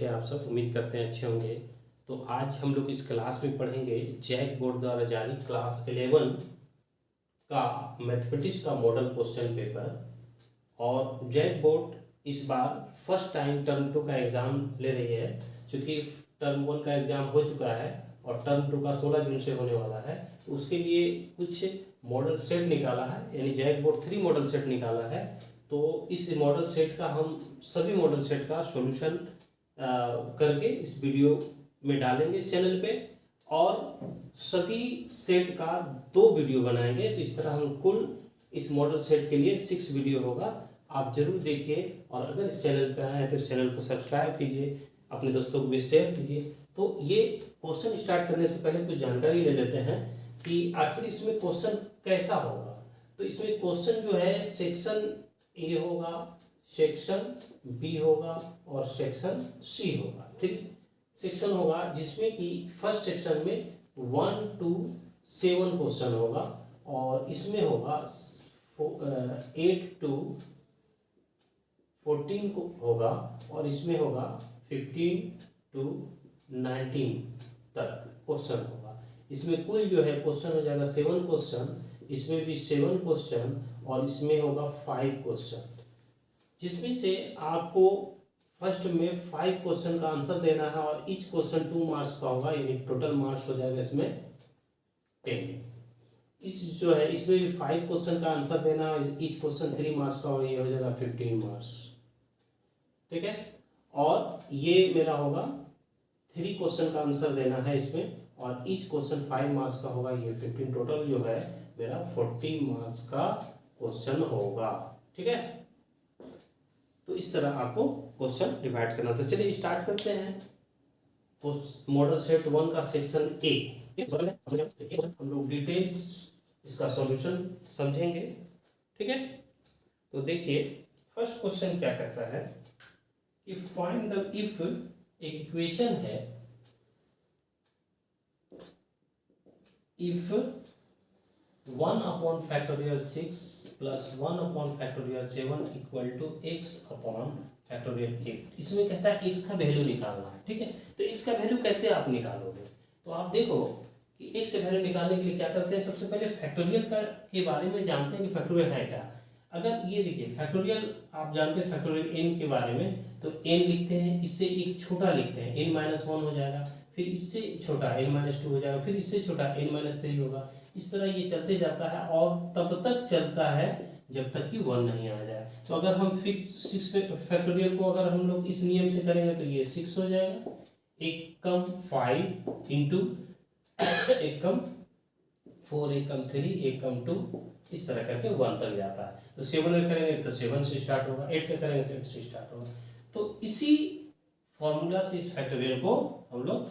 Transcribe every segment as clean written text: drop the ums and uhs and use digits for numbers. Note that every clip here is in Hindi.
कैसे आप सब, उम्मीद करते हैं अच्छे होंगे। तो आज हम लोग इस क्लास में पढ़ेंगे जैक बोर्ड द्वारा जारी क्लास 11 का मैथमेटिक्स का मॉडल क्वेश्चन पेपर। और जैक बोर्ड इस बार फर्स्ट टाइम टर्म 2 का एग्ज़ाम ले रही है, क्योंकि टर्म 1 का एग्ज़ाम हो चुका है और टर्म 2 का 16 जून से होने वाला है। तो उसके लिए कुछ मॉडल सेट निकाला है, यानी जैक बोर्ड 3 मॉडल सेट निकाला है। तो इस मॉडल सेट का हम सभी मॉडल सेट का सॉल्यूशन करके इस वीडियो में डालेंगे इस चैनल पे, और सभी सेट का 2 वीडियो बनाएंगे। तो इस तरह हम कुल इस मॉडल सेट के लिए 6 वीडियो होगा। आप जरूर देखिए, और अगर इस चैनल पे आए हैं तो इस चैनल को सब्सक्राइब कीजिए, अपने दोस्तों को भी शेयर कीजिए। तो ये क्वेश्चन स्टार्ट करने से पहले कुछ जानकारी ले लेते हैं कि आखिर इसमें क्वेश्चन कैसा होगा। तो इसमें क्वेश्चन जो है सेक्शन ए होगा, सेक्शन बी होगा और सेक्शन सी होगा। ठीक, सेक्शन होगा जिसमें कि फर्स्ट सेक्शन में 1 to 7 क्वेश्चन होगा, और इसमें होगा 8 to 14 को होगा, और इसमें होगा 15 to 19 तक क्वेश्चन होगा। इसमें कुल जो है क्वेश्चन हो जाएगा 7 क्वेश्चन, इसमें भी 7 क्वेश्चन, और इसमें होगा 5 क्वेश्चन, जिसमें से आपको फर्स्ट में 5 क्वेश्चन का आंसर देना है, और ईच क्वेश्चन 2 मार्क्स का होगा, यानी टोटल मार्क्स हो जाएगा इसमें 10। इस जो है इसमें भी 5 क्वेश्चन का आंसर देना है, ईच क्वेश्चन 3 मार्क्स का होगा, ये हो जाएगा 15 मार्क्स। ठीक है, और ये मेरा होगा 3 क्वेश्चन का आंसर देना है इसमें, और ईच क्वेश्चन 5 मार्क्स का होगा, ये 15, टोटल जो है मेरा 40 मार्क्स का क्वेश्चन होगा। ठीक है, तो इस तरह आपको क्वेश्चन डिवाइड करना। तो चलिए स्टार्ट करते हैं। तो मॉडल सेट 1 का सेक्शन ए, हम लोग डिटेल्स इसका सॉल्यूशन समझेंगे। ठीक है, तो देखिए फर्स्ट क्वेश्चन क्या कहता है कि फाइंड द, इफ एक इक्वेशन है, if 1 upon factorial 6 plus 1 upon factorial 7 equal to x upon factorial 8। इसमें कहता है x का वैल्यू निकालना है। ठीक है, तो x का वैल्यू कैसे आप निकालोगे? तो आप देखो कि x से वैल्यू निकालने के लिए क्या करते हैं, सबसे पहले फैक्टोरियल का के बारे में जानते हैं कि फैक्टोरियल है क्या। अगर ये देखिए फैक्टोरियल आप जानते हैं, फैक्टोरियल n के बारे में, तो n लिखते हैं, इससे एक छोटा लिखते हैं n-1 हो जाएगा, फिर इससे छोटा n-2 हो जाएगा, फिर इससे छोटा n-3 होगा। इस तरह ये चलते जाता है, और तब तक चलता है जब तक कि 1 नहीं आ जाए। तो अगर हम फिक्स 6 फैक्टोरियल को अगर हम लोग इस नियम से करेंगे तो ये 6 हो जाएगा, एक कम 5 इंटू एक कम 4, एक कम 3, एक कम 2, इस तरह करके 1 तक जाता है। तो 7 में करेंगे तो 7 से स्टार्ट होगा, 8 में करेंगे तो 8 से स्टार्ट होगा। तो इसी फॉर्मूला से इस फैक्टोरियल को हम लोग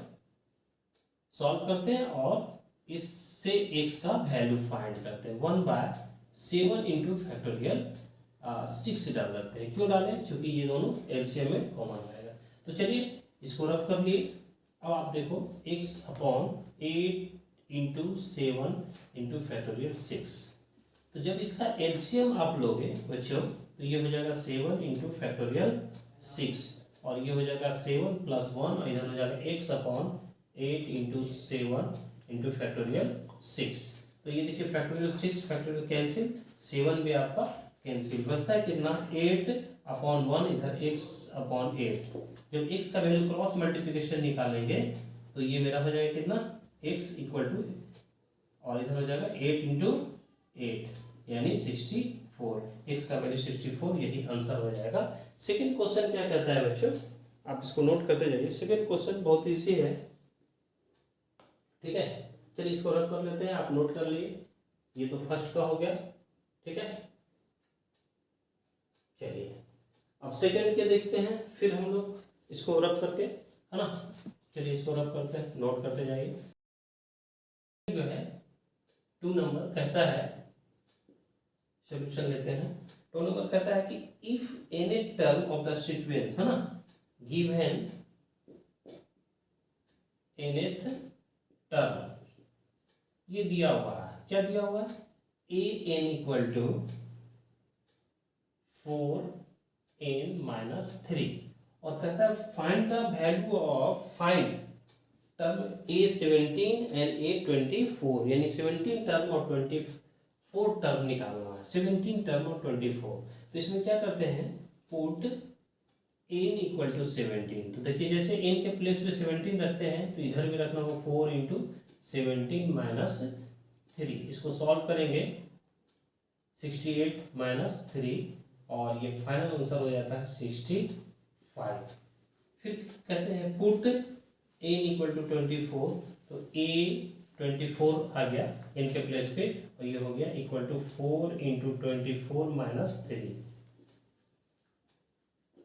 सॉल्व करते हैं, और इससे x का वैल्यू फाइंड करते हैं। 1/7 इंटू फैक्टोरियल 6 डाल देते हैं। क्यों डालें? क्योंकि ये दोनों एलसीएम में कॉमन रहेगा। तो चलिए इसको रख कर लिए। अब आप देखो x upon 8 into 7 into factorial 6। तो जब इसका एलसीएम आप लोगे बच्चों, तो ये हो जाएगा 7 इंटू फैक्टोरियल 6, और ये हो जाएगा 7 + 1, और इधर हो जाएगा x upon 8 into 7 into factorial 6। तो ये देखिए फैक्टोरियल 6 फैक्टोरियल कैंसिल, 7 भी आपका कैंसिल, बचता है कितना 8/1, इधर x अपॉन 8। जब x का वैल्यू क्रॉस मल्टीप्लिकेशन निकालेंगे तो ये मेरा हो जाएगा कितना x इक्वल टू, और इधर हो जाएगा 8 इंटू 8 यानी 64, x का वैल्यू 64, यही आंसर हो जाएगा। सेकेंड क्वेश्चन क्या कहता है बच्चों, आप इसको नोट करते जाइए। सेकेंड क्वेश्चन बहुत ईजी है। ठीक है, चलिए इसको रख कर लेते हैं, आप नोट कर लिए। ये तो फर्स्ट का हो गया। ठीक है, चलिए अब सेकंड के देखते हैं, फिर हम लोग इसको रख करके, है ना। चलिए इसको रख करते हैं, नोट करते जाइए। जो है 2 नंबर कहता है, सॉल्यूशन लेते हैं। 2 नंबर कहता है कि if any term of the sequence, है ना, गिवन nth टर्म, ये दिया हुआ है, क्या दिया हुआ है, an इक्वल टू 4n-3, और कहता है find the value of find term A17 and A24, यानी 17 टर्म और 24 टर्म निकालना है, 17 टर्म और 24। तो इसमें क्या करते हैं, पुट n इक्वल टू 17। तो देखिए जैसे n के प्लेस पे 17 रखते हैं तो इधर भी रखना होगा 4 इंटू 17 माइनस 3। इसको सॉल्व करेंगे 68 माइनस 3 और ये फाइनल आंसर हो जाता है 65। फिर कहते हैं पुट n इक्वल टू 24, तो a 24 आ गया n के प्लेस पे और ये हो गया equal to 4 into 24 minus 3,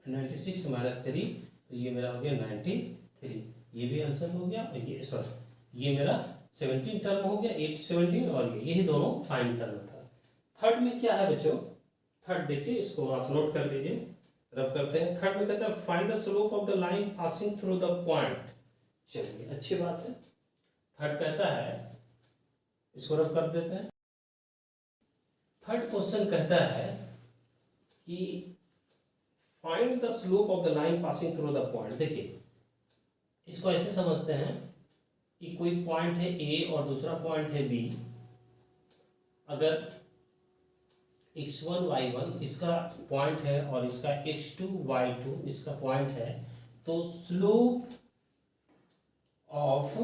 96 minus 3, तो ये मेरा हो गया 93। ये भी आंसर हो गया और ये सॉरी ये मेरा 17 टर्म हो गया, 8 17 और यही दोनों फाइंड करना था। थर्ड में क्या है बच्चों, थर्ड देखिए इसको आप नोट कर लीजिए, रब करते हैं। थर्ड में कहता है find the slope of the line passing through the point. चलिए अच्छी बात है, थर्ड कहता है इसको रब कर देते हैं। थर्ड क्वेश्चन कहता है कि find the slope of the line passing through the point. देखिए इसको ऐसे समझते हैं कि कोई पॉइंट है ए और दूसरा पॉइंट है बी। अगर x1 y1 इसका पॉइंट है और इसका x2 y2 इसका पॉइंट है, तो slope of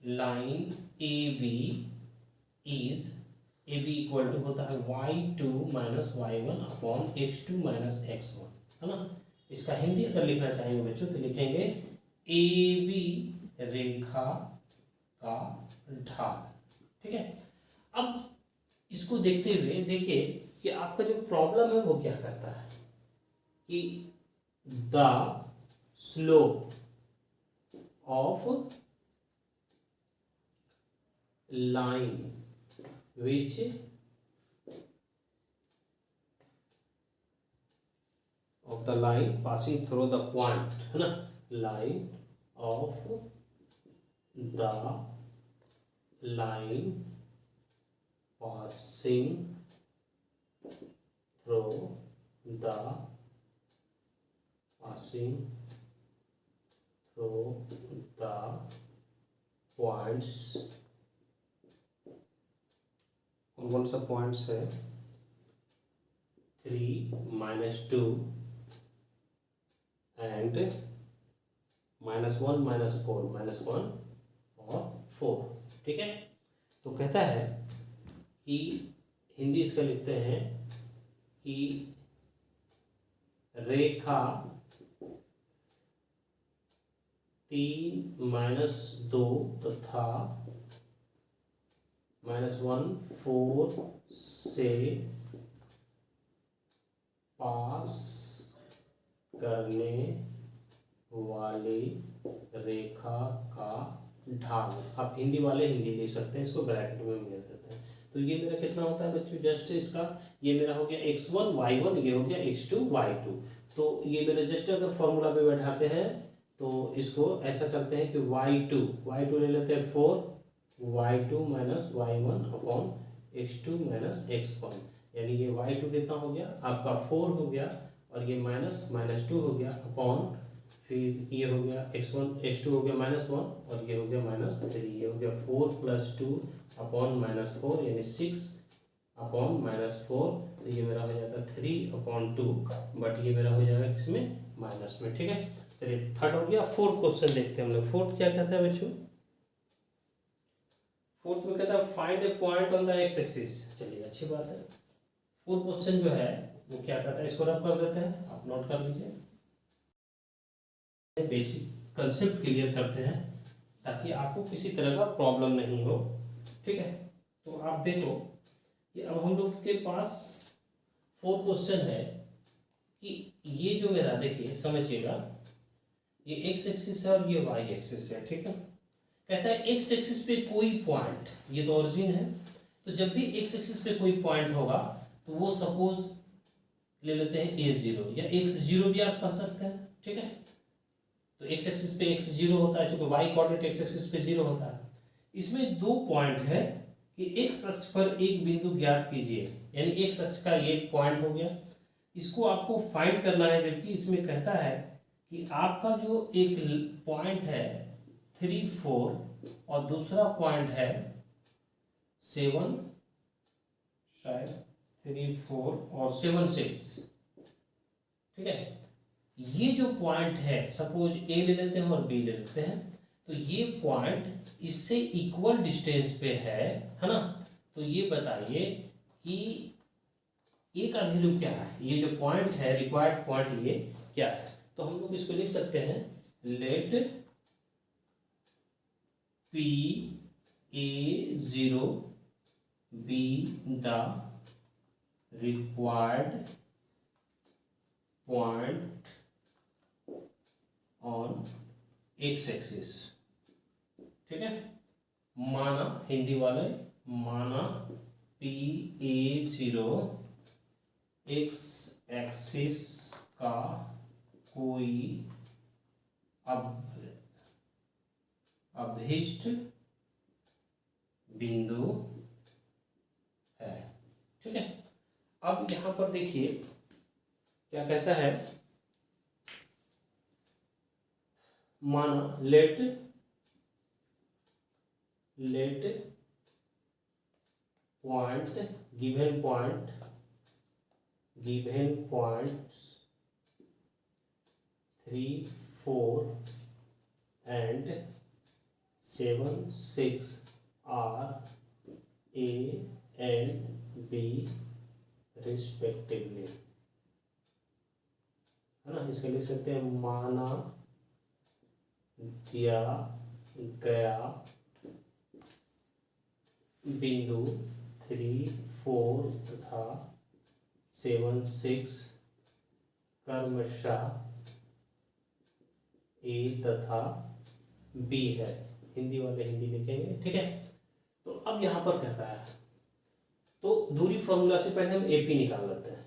line A B is A B equal to होता है y2 minus y1 upon x2 minus x1, है ना। इसका हिंदी अगर लिखना चाहेंगे बच्चों तो लिखेंगे ए बी रेखा का ढाल। ठीक है, अब इसको देखते हुए देखिए कि आपका जो प्रॉब्लम है वो क्या करता है कि the slope of line which of the line passing through the point, है ना, line of the line passing through the points, कौन सा पॉइंट्स है 3 माइनस 2 एंड -1 -1 और 4। ठीक है, तो कहता है कि हिंदी इसका लिखते हैं कि रेखा 3 -2 तथा -1 4 से पास करने वाली रेखा का ढाल। आप हिंदी वाले हिंदी लिख सकते हैं, इसको ब्रैकेट में मिल देते हैं। तो ये मेरा कितना होता है बच्चों, जस्ट इसका ये मेरा हो गया x1 y1, ये हो गया x2 y2। तो ये मेरा जस्ट अगर फॉर्मूला पे बैठाते हैं तो इसको ऐसा करते हैं कि y2 ले लेते हैं 4, y2 minus y1 upon x2 minus x1, यानी ये y2 कितना हो गया आपका 4 हो गया और ये -2 हो गया अपॉन, फिर ये हो गया x2 हो गया -1 और ये हो गया -3, ये हो गया 4 + 2 अपॉन -4 यानी 6 अपॉन -4। तो ये मेरा हो जाता है 3/2, बट ये मेरा हो जाएगा किसमें, माइनस में। ठीक है, चलिए थर्ड हो गया। फोर्थ क्वेश्चन देखते हैं हम लोग। फोर्थ क्या कहता है बच्चों, फोर्थ में कहता है find A point on the x axis. चलिए अच्छी बात है। फोर्थ क्वेश्चन जो है वो क्या कहता है, इसको रब कर देते हैं, आप नोट कर लीजिए। बेसिक कंसेप्ट क्लियर करते हैं ताकि आपको किसी तरह का प्रॉब्लम नहीं हो। ठीक है, तो आप देखो कि अब हम लोग के पास फोर्थ क्वेश्चन है कि ये जो मेरा देखिए समझिएगा, ये एक्स एक्सिस है और ये वाई एक्सिस है। ठीक है, कहता है एक्स एक्सिस पे कोई पॉइंट, ये तो ओरिजिन है, तो जब भी एक्स एक्सिस पे कोई पॉइंट होगा तो वो सपोज ले लेते हैं a0 या x0 भी आप कह सकते हैं। ठीक है, तो एक्स एक्सिस पे x0 होता है, चूंकि y कोऑर्डिनेट एक्स एक्सिस पे 0 होता है। इसमें दो पॉइंट है कि एक्स अक्ष पर एक बिंदु ज्ञात कीजिए, यानी एक्स अक्ष का ये पॉइंट हो गया, इसको आपको फाइंड करना है। जबकि इसमें कहता है कि आपका जो एक पॉइंट है 3, 4 और दूसरा पॉइंट है 7, शायद 3, 4 और 7, 6, ठीक है। ये जो पॉइंट है, सपोज ए ले लेते हैं और बी ले लेते हैं, तो ये पॉइंट इससे इक्वल डिस्टेंस पे है ना। तो ये बताइए कि ए का वैल्यू क्या है, ये जो पॉइंट है रिक्वायर्ड पॉइंट ये क्या है। तो हम लोग इसको लिख सकते हैं, let P A zero be the required point on X axis, ठीक है। माना, हिंदी वाले, माना P A zero X axis का कोई अभिष्ट बिंदु है, ठीक है। अब यहां पर देखिए क्या कहता है, माना let point given point 3, 4 and 7, 6 are A and B respectively, है ना। इसके लिख सकते हैं, माना दिया गया बिंदु 3, 4 तथा 7, 6 क्रमशः ए तथा बी है। हिंदी वाले हिंदी लिखेंगे, ठीक है। तो अब यहाँ पर कहता है, तो दूरी फॉर्मूला से पहले हम एपी निकाल लेते हैं।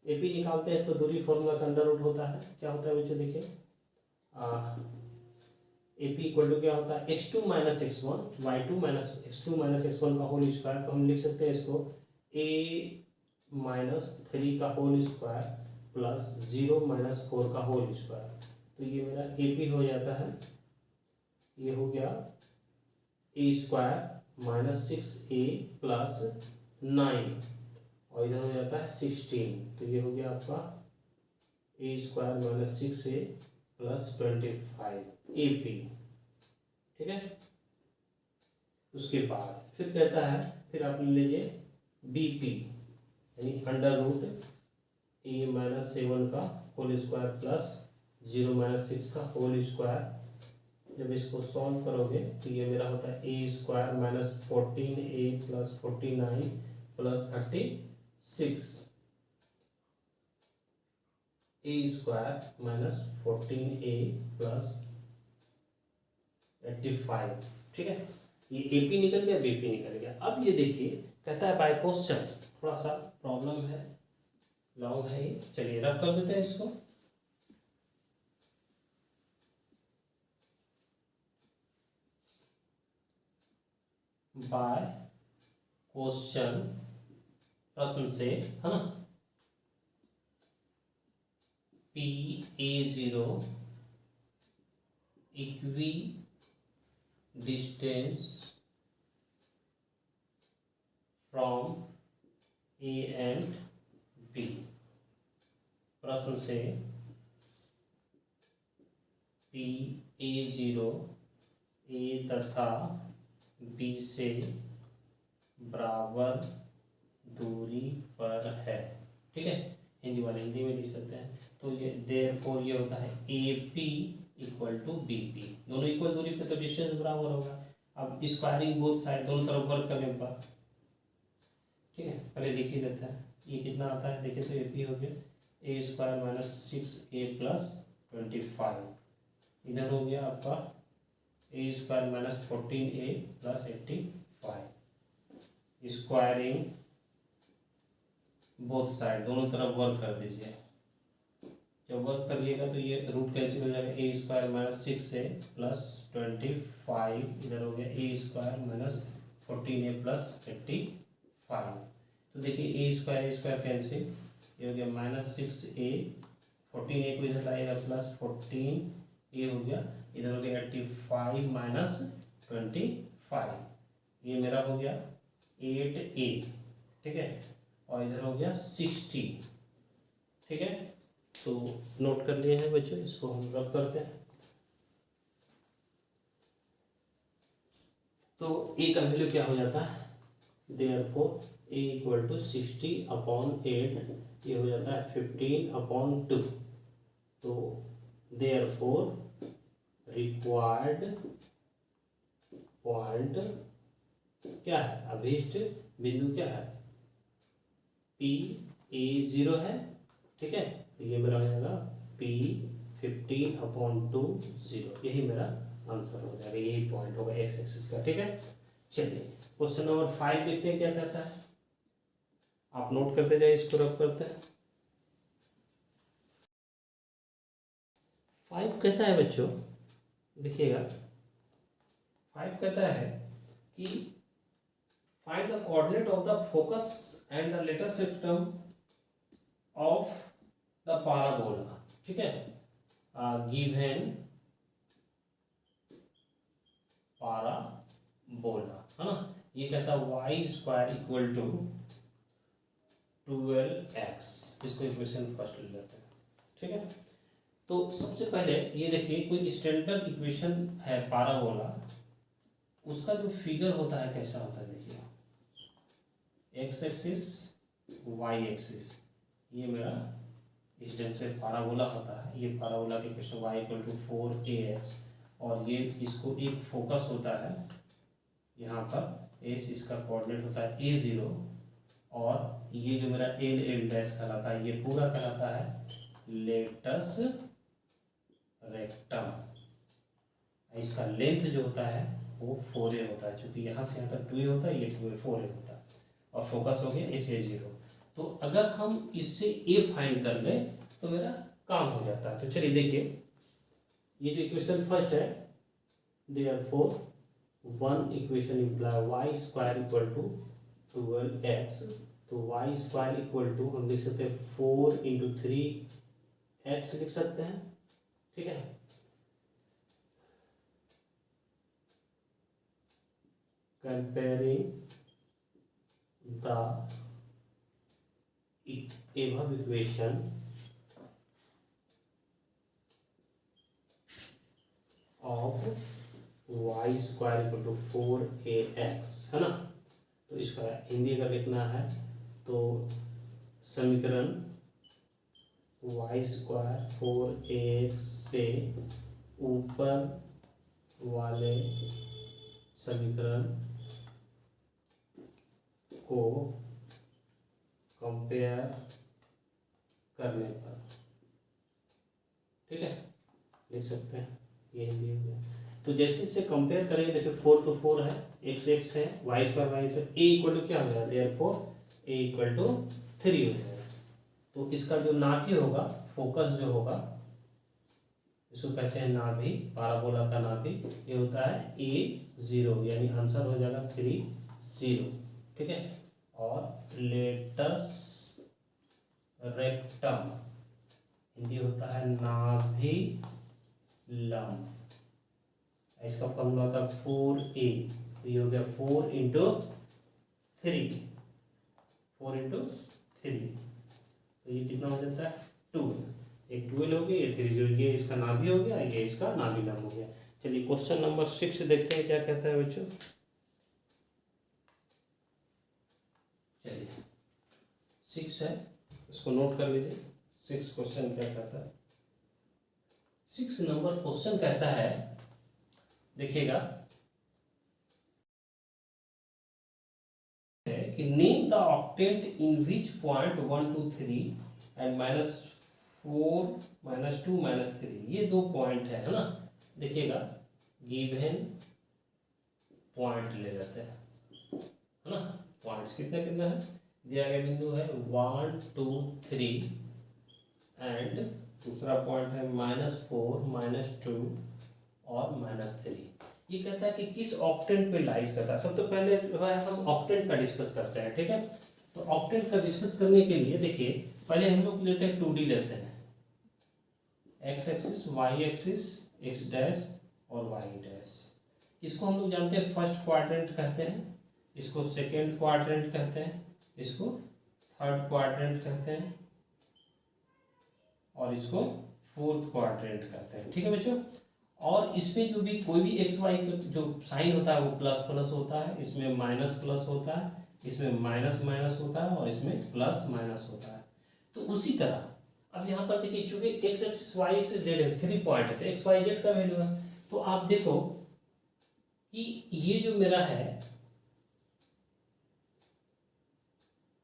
एपी निकालते हैं तो दूरी फॉर्मूला से अंडर रूट होता है। क्या होता है बच्चों, देखिए एपी इक्वल टू क्या होता है, x2 minus x1 y2 minus x2 minus x1 का होल स्क्वायर। तो हम लिख सकते हैं इसको a माइनस 3 का होल स्क्वायर प्लस 0 माइनस 4 का होल स्क्वायर। तो ये मेरा एपी हो जाता है, ये हो गया ए स्क्वायर माइनस 6a प्लस 9 और इधर हो जाता है 16। तो ये हो गया आपका a square minus 6a plus 25 AP, ठीक है। उसके बाद फिर कहता है, फिर आप ले लीजिए बीपी, यानी अंडर रूट ए माइनस 7 का होल स्क्वायर प्लस 0 माइनस 6 का होल स्क्वायर। जब इसको सॉल्व करोगे तो ये मेरा होता है a square minus 14a plus 49 plus 36, a square minus 14a plus 85, ठीक है। ये एपी निकल गया, बीपी निकल गया। अब ये देखिए कहता है बाय क्वेश्चन, थोड़ा सा प्रॉब्लम है, लॉन्ग है ये, चलिए रब कर देते हैं इसको। बाय क्वेश्चन, प्रश्न से, है ना, P A zero equidistance from A and B. प्रश्न से पी ए जीरो ए तथा बी से बराबर दूरी पर है, ठीक है। हिंदी वाले हिंदी में लिख सकते हैं। तो ये देयरफॉर ये होता है A P equal to B P, दोनों इक्वल दूरी पे तो डिस्टेंस बराबर होगा। अब स्क्वायरिंग बोथ साइड, दोनों तरफ वर्क करने पर, ठीक है। पहले लिख ही लेते हैं, ये कितना आता है देखिए, तो ए पी हो गया ए स्क्वायर माइनस 6a प्लस 25, इधर हो गया आपका a square minus 14a plus 85, squaring both side, दोनों तरफ वर्क कर दीजिए। जब वर्क करिएगा तो ये रूट कैंसिल हो जाएगा, ए स्क्वायर माइनस 6a प्लस 25, इधर हो गया ए स्क्वायर माइनस 14a प्लस 85। तो देखिए ए स्क्वायर कैंसिल, ये हो गया माइनस 6a 14 ए को इधर लाएगा प्लस 14 ए हो गया, इधर हो गया 85 माइनस 25, ये मेरा हो गया 8 ए, ठीक है, और इधर हो गया 60, ठीक है। तो नोट कर लिए हैं बच्चों, इसको हम रब करते हैं। तो ए का वैल्यू क्या हो जाता है, देयरफॉर ए इक्वल टू 60/8, ये हो जाता है 15/2। तो देयरफॉर रिक्वायर्ड पॉइंट क्या है, अभीष्ट बिंदु क्या है, P(A)0 है, ठीक है। तो ये मेरा हो जाएगा P15/2, यही मेरा आंसर हो जाएगा, यही पॉइंट होगा एक्स एक्सिस का, ठीक है। चलिए क्वेश्चन नंबर 5 देखते हैं क्या कहता है, आप नोट करते जाइए, इसको रब करते हैं। 5 कहता है बच्चों, देखिएगा 5 कहता है कि find the coordinate of the focus and the letter system of the parabola, ठीक है, गिवन पाराबोला, है ना। ये कहता है Y square equal to 12x, इसको इक्वेशन फर्स्ट ले लेते हैं, ठीक है। तो सबसे पहले ये देखिए, कोई स्टैंडर्ड इक्वेशन है पाराबोला, उसका जो फिगर होता है कैसा होता है, देखिए एक्स एक्सिस वाई एक्सिस, ये मेरा स्टैंडर्ड पाराबोला होता है। ये पाराबोला के equation y equal to 4ax, और ये इसको एक फोकस होता है यहाँ पर एस, इसका कोऑर्डिनेट होता है a0, और ये जो मेरा एल डैश कहलाता है, ये पूरा कहलाता है लेटस रेक्टम। इसका लेंथ जो होता है वो 4a होता है, क्योंकि यहाँ से यहाँ तक 2a होता है, ये 4a होता है, और फोकस हो गया इस a0। तो अगर हम इससे a फाइंड कर लें तो मेरा काम हो जाता है। तो चलिए देखिए, ये जो इक्वेशन फर्स्ट है, therefore one equation imply Y square equal to 12x, तो वाई स्क्वायर इक्वल टू हम लिख सकते हैं 4 × 3x लिख सकते हैं, ठीक है। Comparing the above equation of Y square equal to 4ax, है ना। तो इसका हिंदी अगर लिखना है तो समीकरण वाई स्क्वायर 4ax से ऊपर वाले समीकरण को कंपेयर करने पर, ठीक है, लिख सकते हैं, ये हिंदी हो गया। तो जैसे इससे कंपेयर करेंगे, देखिए 4 तो 4 है, x x है, वाई स्क्वायर वाई, तो a इक्वल टू क्या हो जाएगा, देयरफॉर a इक्वल टू 3 हो जाएगा। तो इसका जो नाभि होगा, फोकस जो होगा, इसको कहते हैं नाभि, पाराबोला का नाभि, ये होता है a0, यानी आंसर हो जाएगा 30, ठीक है। और लेटस रेक्टम हिंदी होता है नाभि लंब, इसका फॉर्मूला होता है 4a, ये हो गया 4 × 3, 4 × 3, तो ये कितना हो जाता है 2, एक 12 हो गया, ये 30, ये इसका नाभि हो गया, ये इसका नाभि लंब हो गया। चलिए क्वेश्चन नंबर 6 देखते हैं क्या कहता है बच्चों। चलिए 6 है, इसको नोट कर लीजिए। 6 क्वेश्चन क्या कहता है, 6 नंबर क्वेश्चन कहता है, देखिएगा कि name the octant in which point 1 2 3 and -4 -2 -3, ये दो पॉइंट है ना। देखिएगा गिवन पॉइंट ले लेते हैं, है ना। पॉइंट्स कितना कितना है, दिया गया बिंदु है 1 2 3 एंड दूसरा पॉइंट है -4 -2 और -3। ये कहता है कि किस ऑक्टेंट पे लाइज करता है। सबसे पहले जो है हम ऑक्टेंट का डिस्कस करते हैं, ठीक है। तो ऑक्टेंट का डिस्कस करने के लिए देखिए, पहले हम लोग लेते हैं 2D लेते हैं, X axis, Y axis, X dash और वाई डैश। इसको हम लोग जानते हैं फर्स्ट क्वाड्रेंट कहते हैं, इसको सेकेंड क्वाड्रेंट कहते हैं, इसको थर्ड क्वाड्रेंट कहते हैं और इसको फोर्थ क्वाड्रेंट कहते हैं। ठीक है बच्चों। और इसमें जो भी कोई भी एक्स वाई का जो साइन होता है वो प्लस प्लस होता है, इसमें माइनस प्लस होता है, इसमें माइनस माइनस होता है और इसमें प्लस माइनस होता है। तो उसी तरह अब यहाँ पर देखिए, चूंकि X axis Y axis Z axis 3 point है तो एक्स वाई जेड का वैल्यू है। तो आप देखो कि ये जो मेरा है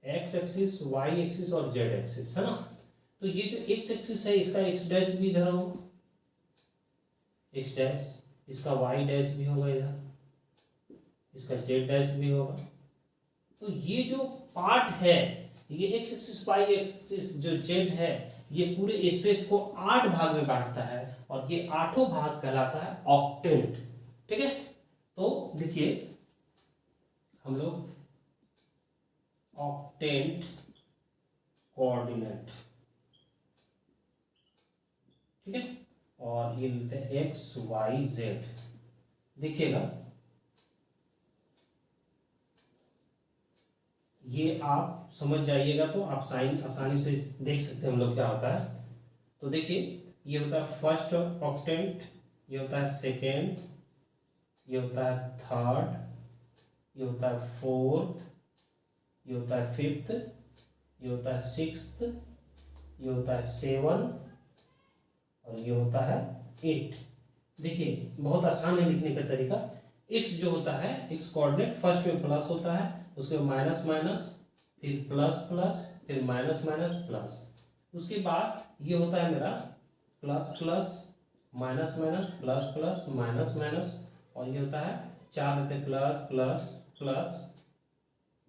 एक्स एक्सिस, वाई एक्सिस और जेड एक्सिस है ना, तो ये जो एक्स एक्सिस है इसका एक्स डैश भी इधर होगा, एक्स डैश, इसका वाई डैश भी होगा इधर, इसका जेड डैश भी होगा। तो ये जो पार्ट है, ये एक्स एक्सिस वाई एक्सिस जो जेड है, ये पूरे स्पेस को 8 भाग में बांटता है और ये 8 भाग कहलाता है ऑक्टेंट। ठीक है। तो देखिए हम लोग ऑक्टेंट कोऑर्डिनेट, ठीक है, और ये लेते हैं एक्स वाई जेड। देखिएगा ये आप समझ जाइएगा तो आप साइन आसानी से देख सकते हैं हम लोग क्या होता है। तो देखिए ये होता है फर्स्ट ऑक्टेंट, ये होता है सेकेंड, ये होता है थर्ड, ये होता है फोर्थ, ये होता है फिफ्थ, ये होता है सिक्स्थ, ये होता है 7 और ये होता है 8। देखिए बहुत आसान है लिखने का तरीका। एक्स जो होता है एक्स कोऑर्डिनेट फर्स्ट में प्लस होता है, उसके माइनस माइनस, फिर प्लस प्लस, फिर माइनस माइनस प्लस, उसके बाद ये होता है मेरा plus plus minus minus plus plus minus minus, और ये होता है 4 देते plus plus plus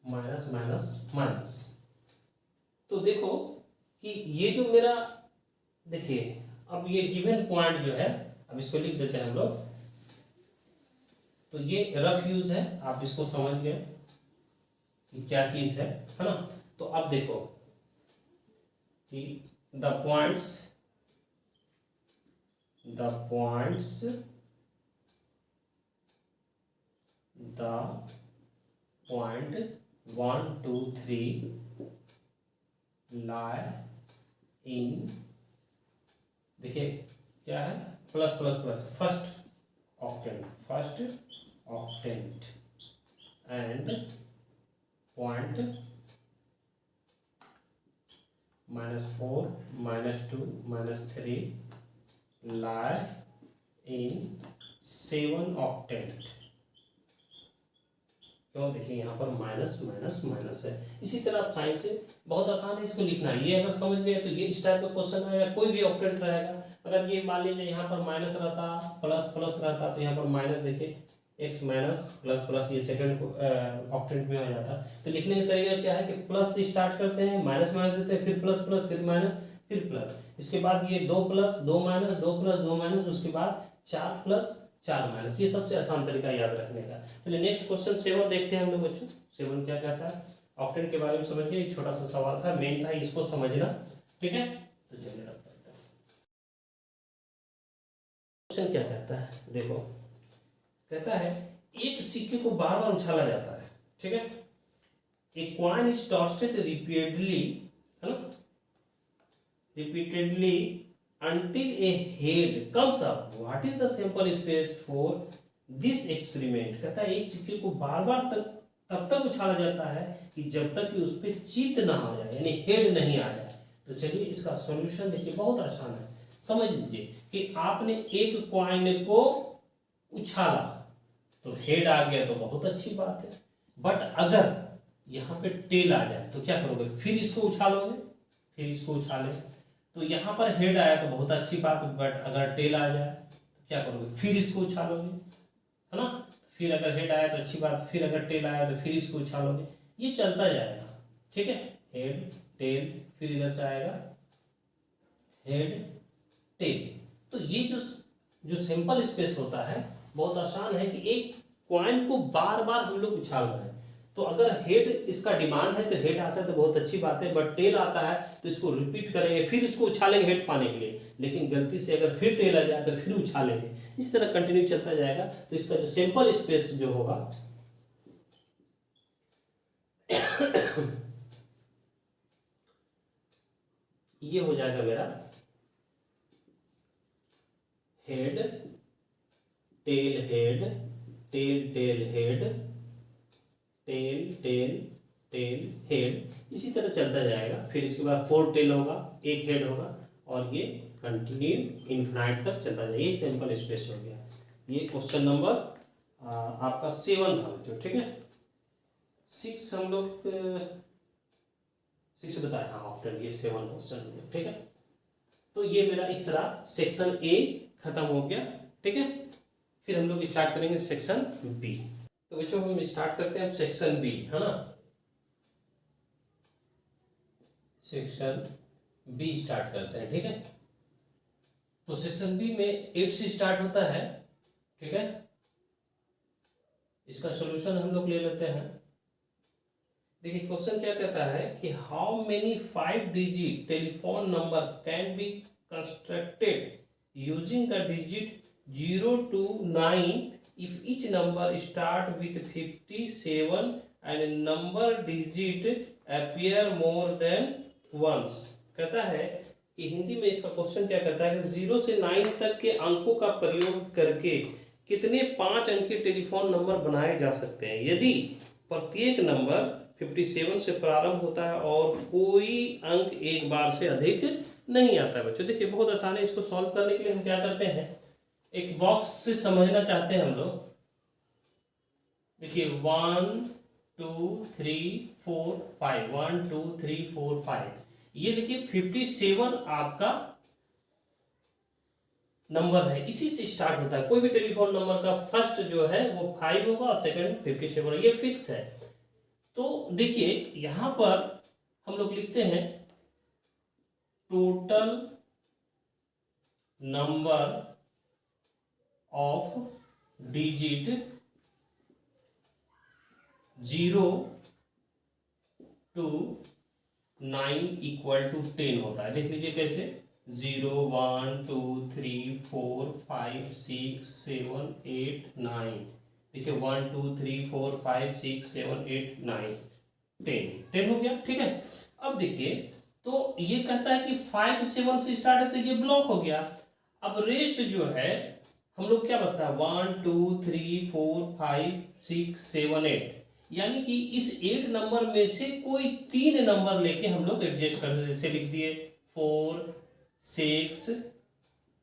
minus minus minus. तो देखो कि ये जो मेरा, देखिए अब ये गिवन पॉइंट जो है, अब इसको लिख देते हैं हम लोग। तो ये रफ यूज है, आप इसको समझ गए कि क्या चीज है ना। तो अब देखो कि the points the point 1 2 3 lie in, देखिए क्या है, plus plus plus first octant and point -4 -2 -3 lie in 7 octant. क्यों, देखिए यहाँ पर माइनस माइनस माइनस है। इसी तरह आप साइन से बहुत आसान है इसको लिखना। ये अगर समझ गए तो ये इस टाइप का क्वेश्चन आएगा, कोई भी ऑक्टेंट रहेगा। अगर ये मान लीजिए यहाँ पर माइनस रहता, प्लस प्लस रहता, तो यहाँ पर माइनस, देखिए एक्स माइनस प्लस प्लस, ये सेकंड ऑक्टेंट में आ जाता। तो लिखने का तरीका क्या है कि प्लस से स्टार्ट करते हैं, माइनस माइनस देते हैं, फिर प्लस प्लस, फिर माइनस, फिर प्लस, इसके बाद ये 2 प्लस 2 माइनस 2 प्लस 2 माइनस, उसके बाद 4 प्लस 4 माइनस। ये सबसे आसान तरीका याद रखने का। चलिए नेक्स्ट क्वेश्चन 7 देखते हैं हम लोग बच्चों। 7 क्या कहता है, ऑक्टेंट के बारे में समझ गए, एक छोटा सा सवाल था, मेन था इसको समझना। ठीक है, तो चलिए रख करते हैं। क्वेश्चन क्या कहता है, देखो कहता है एक सिक्के को बार बार उछाला जाता है। ठीक है, ए कॉइन इज टॉस्टेड रिपीटेडली, है ना, repeatedly until a head comes up. What is the sample space for this experiment? कहता है एक सिक्के को बार बार तब तक उछाला जाता है कि जब तक कि उस पर चित ना आ जाए, यानी हेड नहीं आ जाए। तो चलिए इसका सॉल्यूशन देखिए, बहुत आसान है। समझ लीजिए कि आपने एक कॉइन को उछाला तो हेड आ गया तो बहुत अच्छी बात है, बट अगर यहाँ पे टेल आ जाए तो क्या करोगे, फिर इसको उछालोगे, फिर इसको उछाले तो यहाँ पर हेड आया तो बहुत अच्छी बात, बट अगर टेल आ जाए तो क्या करोगे, फिर इसको उछालोगे, है ना। फिर अगर हेड आया तो अच्छी बात, फिर अगर टेल आया तो फिर इसको उछालोगे, ये चलता जाएगा। ठीक है, हेड टेल, फिर इधर से आएगा हेड टेल। तो ये जो सिंपल स्पेस होता है, बहुत आसान है कि एक कॉइन को बार बार हम लोग उछाल रहे हैं, तो अगर हेड इसका डिमांड है तो हेड आता है तो बहुत अच्छी बात है, बट टेल आता है तो इसको रिपीट करेंगे, फिर इसको उछालेंगे हेड पाने के लिए, लेकिन गलती से अगर फिर टेल आ जाए तो फिर उछालेंगे, इस तरह कंटिन्यू चलता जाएगा। तो इसका जो सैंपल स्पेस जो होगा ये हो जाएगा मेरा head tail head tail tail head tail tail tail head, इसी तरह चलता जाएगा। फिर इसके बाद 4 टेल होगा, एक हेड होगा, और ये कंटिन्यू इन्फिनाइट तक चलता जाएगा। ये सैंपल स्पेस हो गया। ये क्वेश्चन नंबर आपका 7 था जो, ठीक है। 6 हम लोग 6 बताया, हाँ ऑप्शन ये 7 क्वेश्चन, ठीक है। तो ये मेरा इस तरह सेक्शन ए खत्म हो गया, ठीक है। फिर हम लोग स्टार्ट करेंगे सेक्शन बी। तो बच्चों हम स्टार्ट करते हैं सेक्शन बी, है ना। सेक्शन बी स्टार्ट करते हैं, ठीक है। तो सेक्शन बी में 8 से स्टार्ट होता है, ठीक है। इसका सॉल्यूशन हम लोग ले लेते हैं। देखिए क्वेश्चन क्या कहता है कि how many 5 digit telephone number can be constructed using the digit 0 to 9 if each number start with 57 and number digit appear more than once। कहता है कि हिंदी में इसका क्वेश्चन क्या कहता है कि 0 से 9 तक के अंकों का प्रयोग करके कितने 5 अंक के टेलीफोन नंबर बनाए जा सकते हैं यदि प्रत्येक नंबर 57 से प्रारंभ होता है और कोई अंक एक बार से अधिक नहीं आता है। बच्चों देखिए बहुत आसान है, इसको सॉल्व करने के लिए हम क्या करते हैं, एक बॉक्स से समझना चाहते हैं हम लोग। देखिए 1 2 3 4 5 1 2 3 4 5, ये देखिए 57 आपका नंबर है, इसी से स्टार्ट होता है। कोई भी टेलीफोन नंबर का फर्स्ट जो है वो 5 होगा और सेकंड 57 है, ये फिक्स है। तो देखिए यहां पर हम लोग लिखते हैं total number of digit 0 to 9 equal to 10 होता है। देख लीजिए कैसे, 0 1 2 3 4 5 6 7 8 9, देखिए 1 2 3 4 5 6 7 8 9 10 हो गया, ठीक है। अब देखिए तो ये कहता है कि 5 7 से स्टार्ट है तो ये ब्लॉक हो गया। अब रेस्ट जो है हम लोग क्या बचता है 1 2 3 4 5 6 7 8, यानी कि इस 8 नंबर में से कोई 3 नंबर लेके हम लोग एडजस्ट कर, जैसे लिख दिए 4 6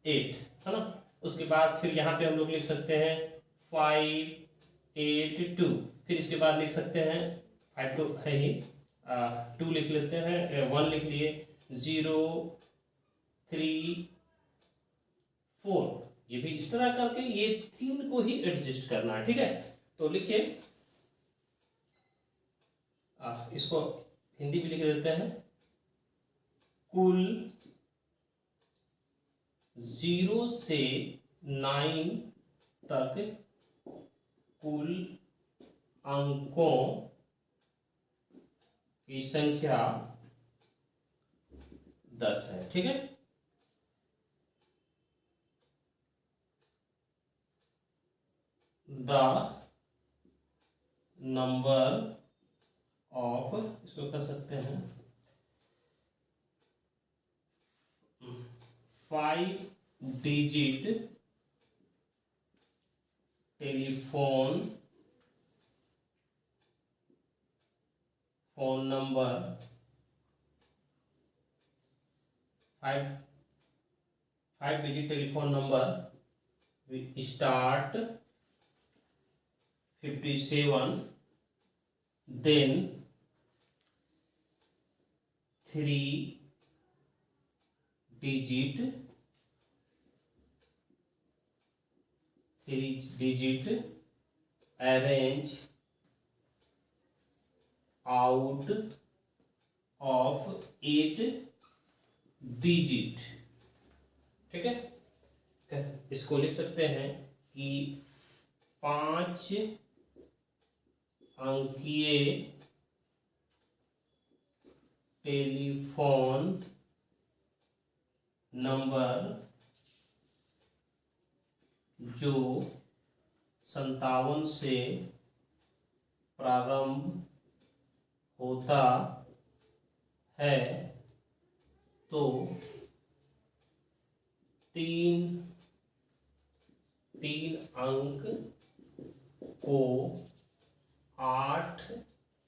8, है ना। उसके बाद फिर यहाँ पे हम लोग लिख सकते हैं 5 8 2, फिर इसके बाद लिख सकते हैं 5 तो है ही 2 लिख लेते हैं, 1 लिख लिए, 0 3 4, ये भी इस तरह करके ये 3 को ही एडजस्ट करना है, ठीक है। तो लिखिए इसको हिंदी में लिख देते हैं, कुल 0 से 9 तक कुल अंकों की संख्या 10 है, ठीक है। द नंबर ऑफ, इसको कर सकते हैं 5 digit telephone number 5 digit telephone number start 57 then 3 digit arrange out of 8 digit, ठीक है। इसको लिख सकते हैं कि 5 अंकीय टेलीफोन नंबर जो 57 से प्रारंभ होता है तो तीन अंक को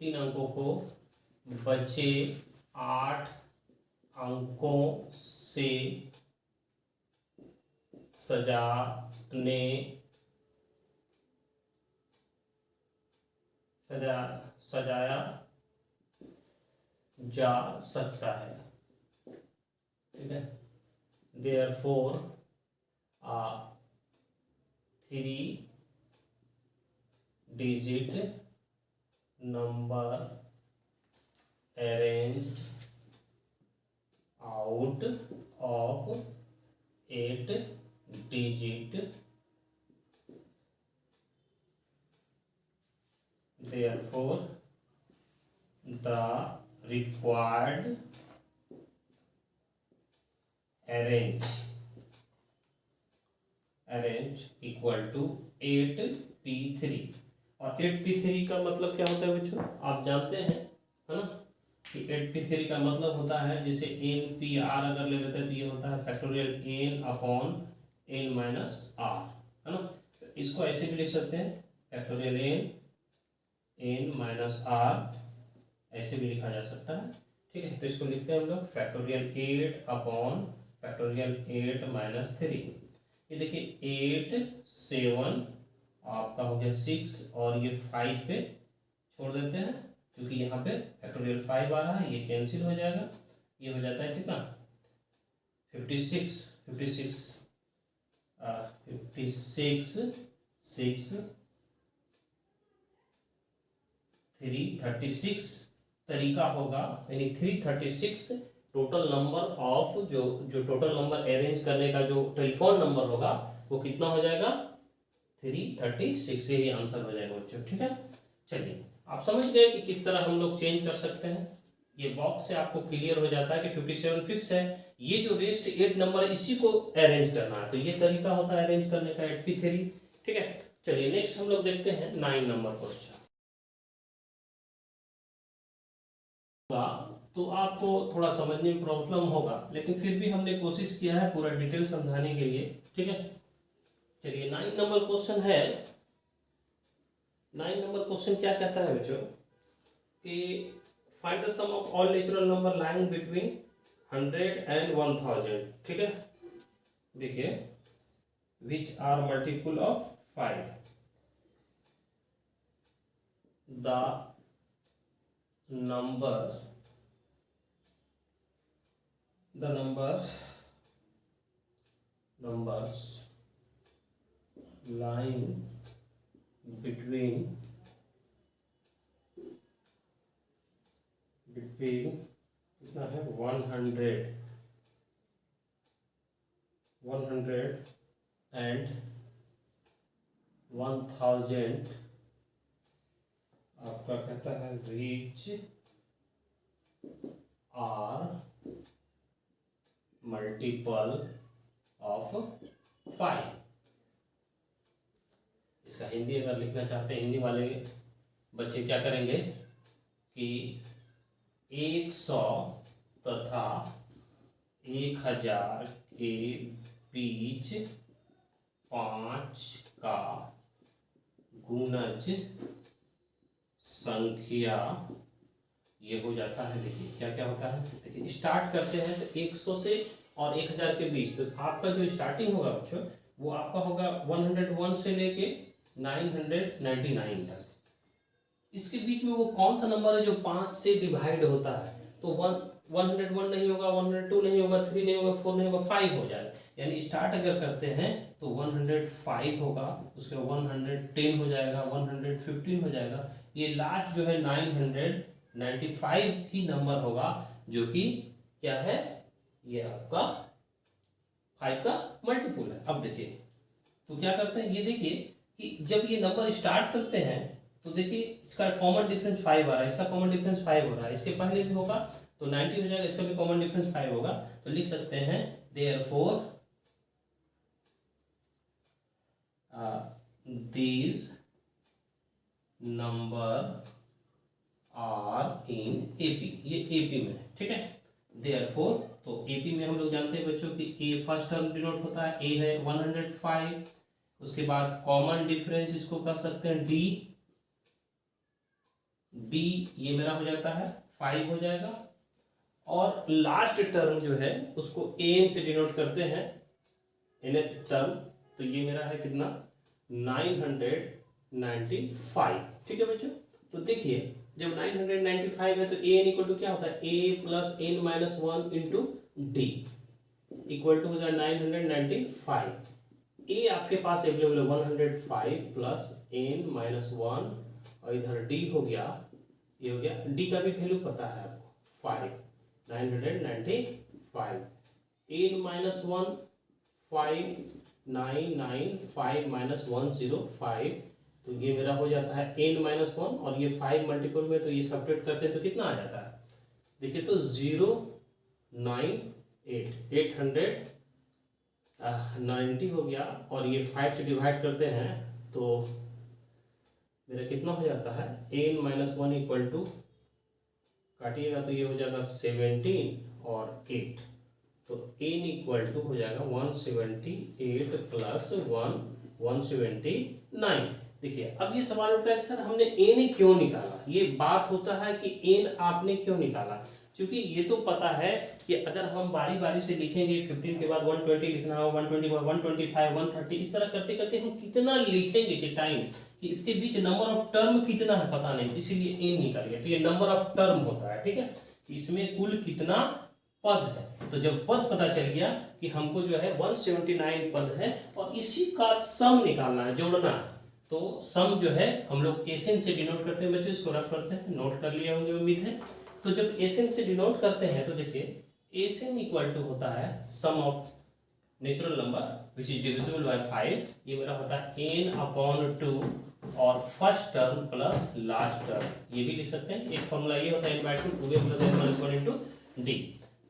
3 अंकों को बचे 8 अंकों से सजाया जा सकता है। ठीक है, therefore a 3-digit number arranged out of 8-digit, therefore the required arrange equal to 8p3। और 8p3 का मतलब क्या होता है बच्चों, आप जानते हैं, है ना, कि 8p3 का मतलब होता है, जैसे npr अगर ले लेते हैं तो ये होता है factorial n upon n minus r, है ना। तो इसको ऐसे भी लिख सकते हैं, फैक्टोरियल n माइनस r, ऐसे भी लिखा जा सकता है। ठीक है, तो इसको लिखते हैं हम लोग फैक्टोरियल 8 अपॉन फैक्टोरियल 8 माइनस 3। ये देखिए 8 7 आपका हो गया 6 और ये 5 पे छोड़ देते हैं, क्योंकि यहाँ पे फैक्टोरियल 5 आ रहा है, ये कैंसिल हो जाएगा, ये हो जाता है कितना 56 336 तरीका होगा, यानी 336 टोटल नंबर ऑफ जो टोटल नंबर अरेंज करने का जो टेलीफोन नंबर होगा वो कितना हो जाएगा 336, यही आंसर हो जाएगा बच्चों। ठीक है, चलिए आप समझ गए कि किस तरह हम लोग चेंज कर सकते हैं। ये बॉक्स से आपको क्लियर हो जाता है कि 57 फिक्स है, ये जो रेस्ट 8 नंबर है इसी को अरेंज करना है, तो ये तरीका होता है अरेंज करने का 8p3। ठीक है, चलिए नेक्स्ट हम लोग देखते हैं 9 नंबर क्वेश्चन। तो आपको थोड़ा समझने में प्रॉब्लम होगा, लेकिन फिर भी हमने कोशिश किया है पूरा डिटेल समझाने के लिए। ठीक है, चलिए 9 नंबर क्वेश्चन है। 9 नंबर क्वेश्चन क्या कहता है बच्चों कि find the sum of all natural number lying between 100 and 1000। ठीक है, देखिए which are multiple of 5, the numbers lying between कितना है 100 and 1000 आपका कहता है रीच आर मल्टीपल ऑफ 5। इसका हिंदी अगर लिखना चाहते हैं, हिंदी वाले बच्चे क्या करेंगे कि 100 तथा 1000 के बीच 5 का गुणज संख्या ये हो जाता है। देखिए क्या क्या होता है, देखिए स्टार्ट करते हैं तो 100 से और 1000 के बीच, तो आपका जो स्टार्टिंग होगा बच्चों वो आपका होगा 101 से लेके 999 तक। इसके बीच में वो कौन सा नंबर है जो 5 से डिवाइड होता है, तो 101 नहीं होगा, 102 नहीं होगा, 3 नहीं होगा, 4 नहीं होगा, 5 हो जाएगा। यानी स्टार्ट अगर करते हैं तो 105 होगा, उसके 110 हो जाएगा, 115 हो जाएगा, ये लास्ट जो है 995 ही नंबर होगा, जो कि क्या है, ये आपका 5 का मल्टीपल है। अब देखिए तो क्या करते हैं, ये देखिए कि जब ये नंबर स्टार्ट करते हैं तो देखिए इसका कॉमन डिफरेंस 5 आ रहा है, इसका कॉमन डिफरेंस 5 हो रहा है, इसके पहले भी होगा तो 90 हो जाएगा, इसका भी कॉमन डिफरेंस 5 होगा। तो लिख सकते हैं therefore these number are in AP, ये एपी में है, ठीक है। देयरफॉर तो एपी में हम लोग जानते हैं बच्चों कि ए फर्स्ट टर्म डिनोट होता है, ए है 105, उसके बाद कॉमन डिफरेंस इसको कह सकते हैं डी, डी ये मेरा हो जाता है 5 हो जाएगा, और लास्ट टर्म जो है उसको एन से डिनोट करते हैं, nth टर्म, तो ये मेरा है कितना 995, ठीक है बच्चों। तो देखिए जब 995 है तो ए एन इक्वल टू क्या होता है, a plus n minus 1 into d equal to हो जाए 995। ए आपके पास अवेलेबल है 105 प्लस एन माइनस 1, और इधर डी हो गया, ये हो गया, डी का भी वैल्यू पता है आपको 5, 995, एन माइनस 1 5, 995 माइनस 105, तो ये मेरा हो जाता है n माइनस 1, और ये 5 मल्टीपल में तो ये सब्ट्रैक्ट करते हैं तो कितना आ जाता है, देखिए तो 890 हो गया, और ये 5 से डिवाइड करते हैं तो मेरा कितना हो जाता है n माइनस 1 इक्वल टू, काटिएगा तो ये हो जाएगा 17 और 8, तो n इक्वल टू हो जाएगा 178 प्लस 179। देखिए अब ये सवाल उठता है कि सर हमने n क्यों निकाला, ये बात होता है कि n आपने क्यों निकाला, क्योंकि ये तो पता है कि अगर हम बारी बारी से लिखेंगे 15 के बाद 120 लिखना हो, 120 के बाद 125, 130, इस तरह करते करते हम कितना लिखेंगे कि टाइम कि इसके बीच नंबर ऑफ टर्म कितना है पता नहीं, इसीलिए n निकालिए, तो ये नंबर ऑफ टर्म होता है, ठीक है, इसमें कुल कितना पद है। तो जब पद पता चल गया कि हमको जो है 179 पद है और इसी का सम निकालना है, जोड़ना है, तो सम जो है हम लोग एसएन से डिनोट करते हैं बच्चों, इसको रख करते हैं, नोट कर लिए होंगे उम्मीद है। तो जब एसएन से डिनोट करते हैं तो देखिए एसएन इक्वल टू होता है sum of natural number which is divisible by 5, ये मेरा होता है n अपॉन 2 और first term plus last term, ये भी लिख सकते हैं, एक फॉर्मूला ये होता है n/2 2a plus n minus 1 into D.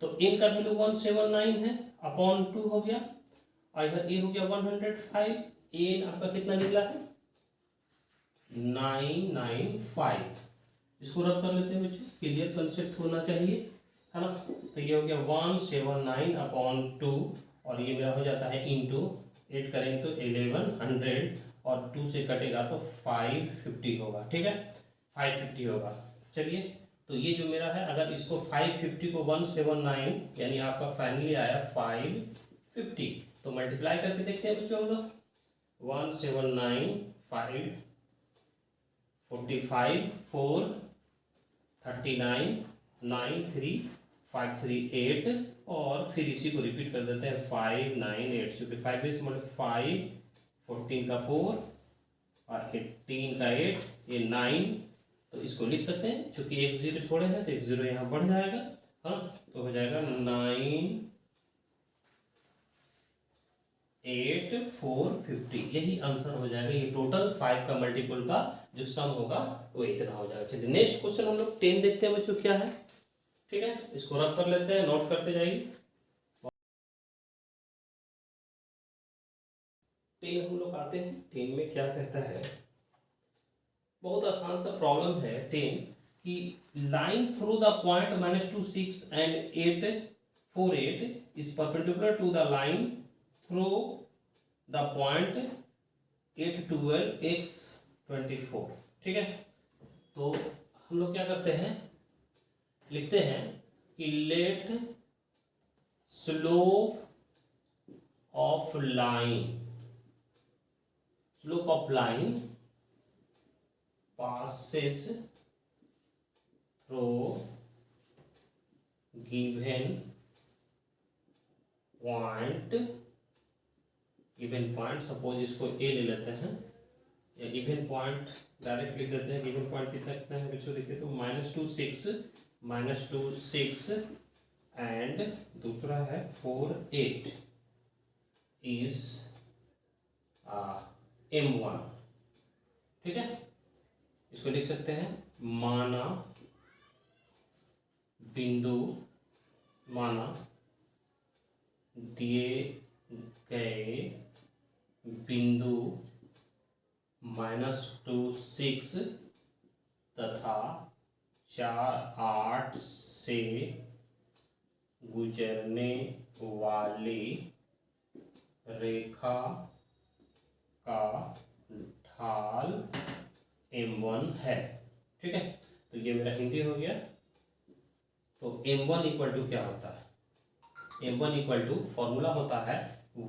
तो n का वैल्यू 179 है, अपॉन 2 हो गया, और इधर a हो गया 105, n आपका कितना निकला है 995, इसको रद्द कर लेते हैं बच्चों, क्लियर कंसेप्ट होना चाहिए, है ना। तो ये हो गया 179 अपॉन 2, और ये मेरा हो जाता है इंटू 8 करेंगे तो 1100, और 2 से कटेगा तो 550 होगा, ठीक है 550 होगा। चलिए तो ये जो मेरा है, अगर इसको 550 को 179 यानी आपका फाइनली आया 550, तो मल्टीप्लाई करके देखते हैं बच्चों हम लोग, 179 5 45 4 39 9 3 5 3 8, और फिर इसी को रिपीट कर देते हैं 5 9 8, चूँकि 5 बेस मतलब 5 14 का 4 और 18 का 8, ये 9, तो इसको लिख सकते हैं, चूँकि एक जीरो छोड़े हैं तो एक जीरो यहाँ बढ़ जाएगा, हाँ, तो हो जाएगा 98450, यही आंसर हो जाएगा। ये टोटल 5 का मल्टीपल का जो सम होगा वो इतना हो जाएगा। चलिए नेक्स्ट क्वेश्चन हम लोग 10 देखते हैं बच्चों क्या है, ठीक है, इसको रद्द कर लेते हैं, नोट करते जाइए। 10 हम लोग आते हैं, 10 में क्या कहता है, बहुत आसान सा प्रॉब्लम है 10 कि line through the point -2 6 and 8 4 8 is perpendicular to the line through the point 8 12 x 24, ठीक है। तो हम लोग क्या करते हैं, लिखते हैं कि let slope of line passes through given point, suppose इसको A ले लेते हैं, या गिवन पॉइंट डायरेक्ट लिख देते हैं, गिवन पॉइंट कितना कितना है बच्चों देखिए, तो -2 6 एंड दूसरा है 4 8 इज M1, ठीक है, इसको लिख सकते हैं माना दिए गए बिंदु -2 6 तथा 4 8 से गुजरने वाली रेखा का ढाल m1 है। ठीक है, तो ये मेरा हिंदी हो गया। तो m1 इक्वल टू क्या होता है? m1 इक्वल टू फॉर्मूला होता है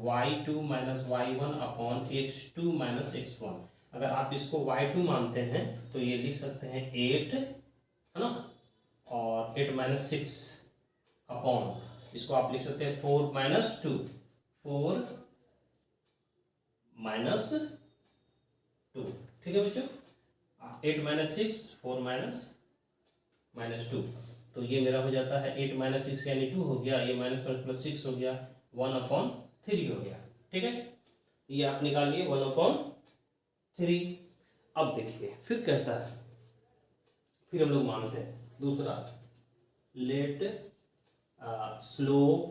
y2 minus y1 upon x2 minus x1। अगर आप इसको y2 मानते हैं तो ये लिख सकते हैं 8, है ना, और 8 माइनस 6 अपॉन, इसको आप लिख सकते हैं 4 माइनस 2, 4 माइनस 2। ठीक है बच्चों, 8 माइनस 6, 4 माइनस 2, तो ये मेरा हो जाता है 8 माइनस 6 यानी 2 हो गया, ये माइनस प्लस 6 हो गया, 1/3 हो गया। ठीक है, ये आप निकालिए 1/3। अब देखिए फिर कहता है, फिर हम लोग मानते हैं दूसरा, लेट स्लोप,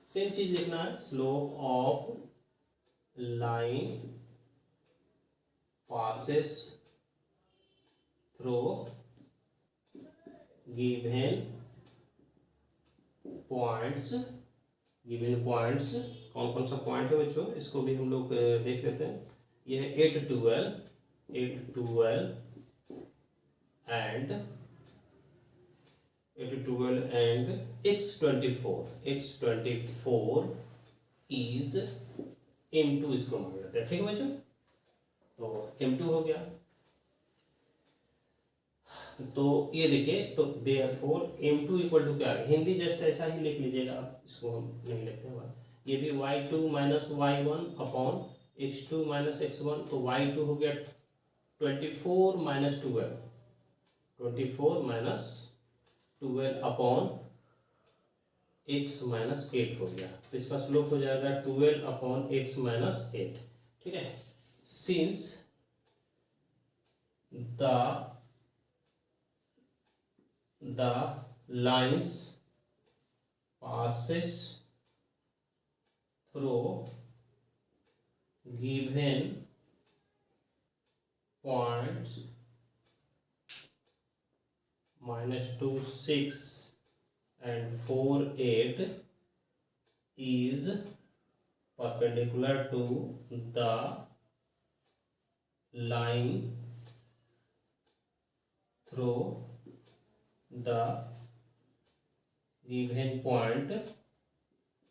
सेम चीज लिखना है, slope of line passes through given points। Given points कौन कौन सा पॉइंट है बच्चों, इसको भी हम लोग देख लेते हैं। ये है 8 12 एंड x24 इज m2, इसको मान लेते हैं। ठीक है बच्चों, तो m2 हो गया। तो ये देखिए, तो देयरफॉर m2 इक्वल टू क्या है, हिंदी जस्ट ऐसा ही लिख लीजिएगा, इसको हम नहीं लिखते हैं। ये भी y2 minus y1 upon x2 minus x1, तो y2 हो गया 24 माइनस 12 अपॉन x माइनस 8 हो गया, तो इसका स्लोप हो जाएगा 12 अपॉन x माइनस 8। ठीक है, since the lines passes through given points -2 6 and 4 8 is perpendicular to the line through the given point।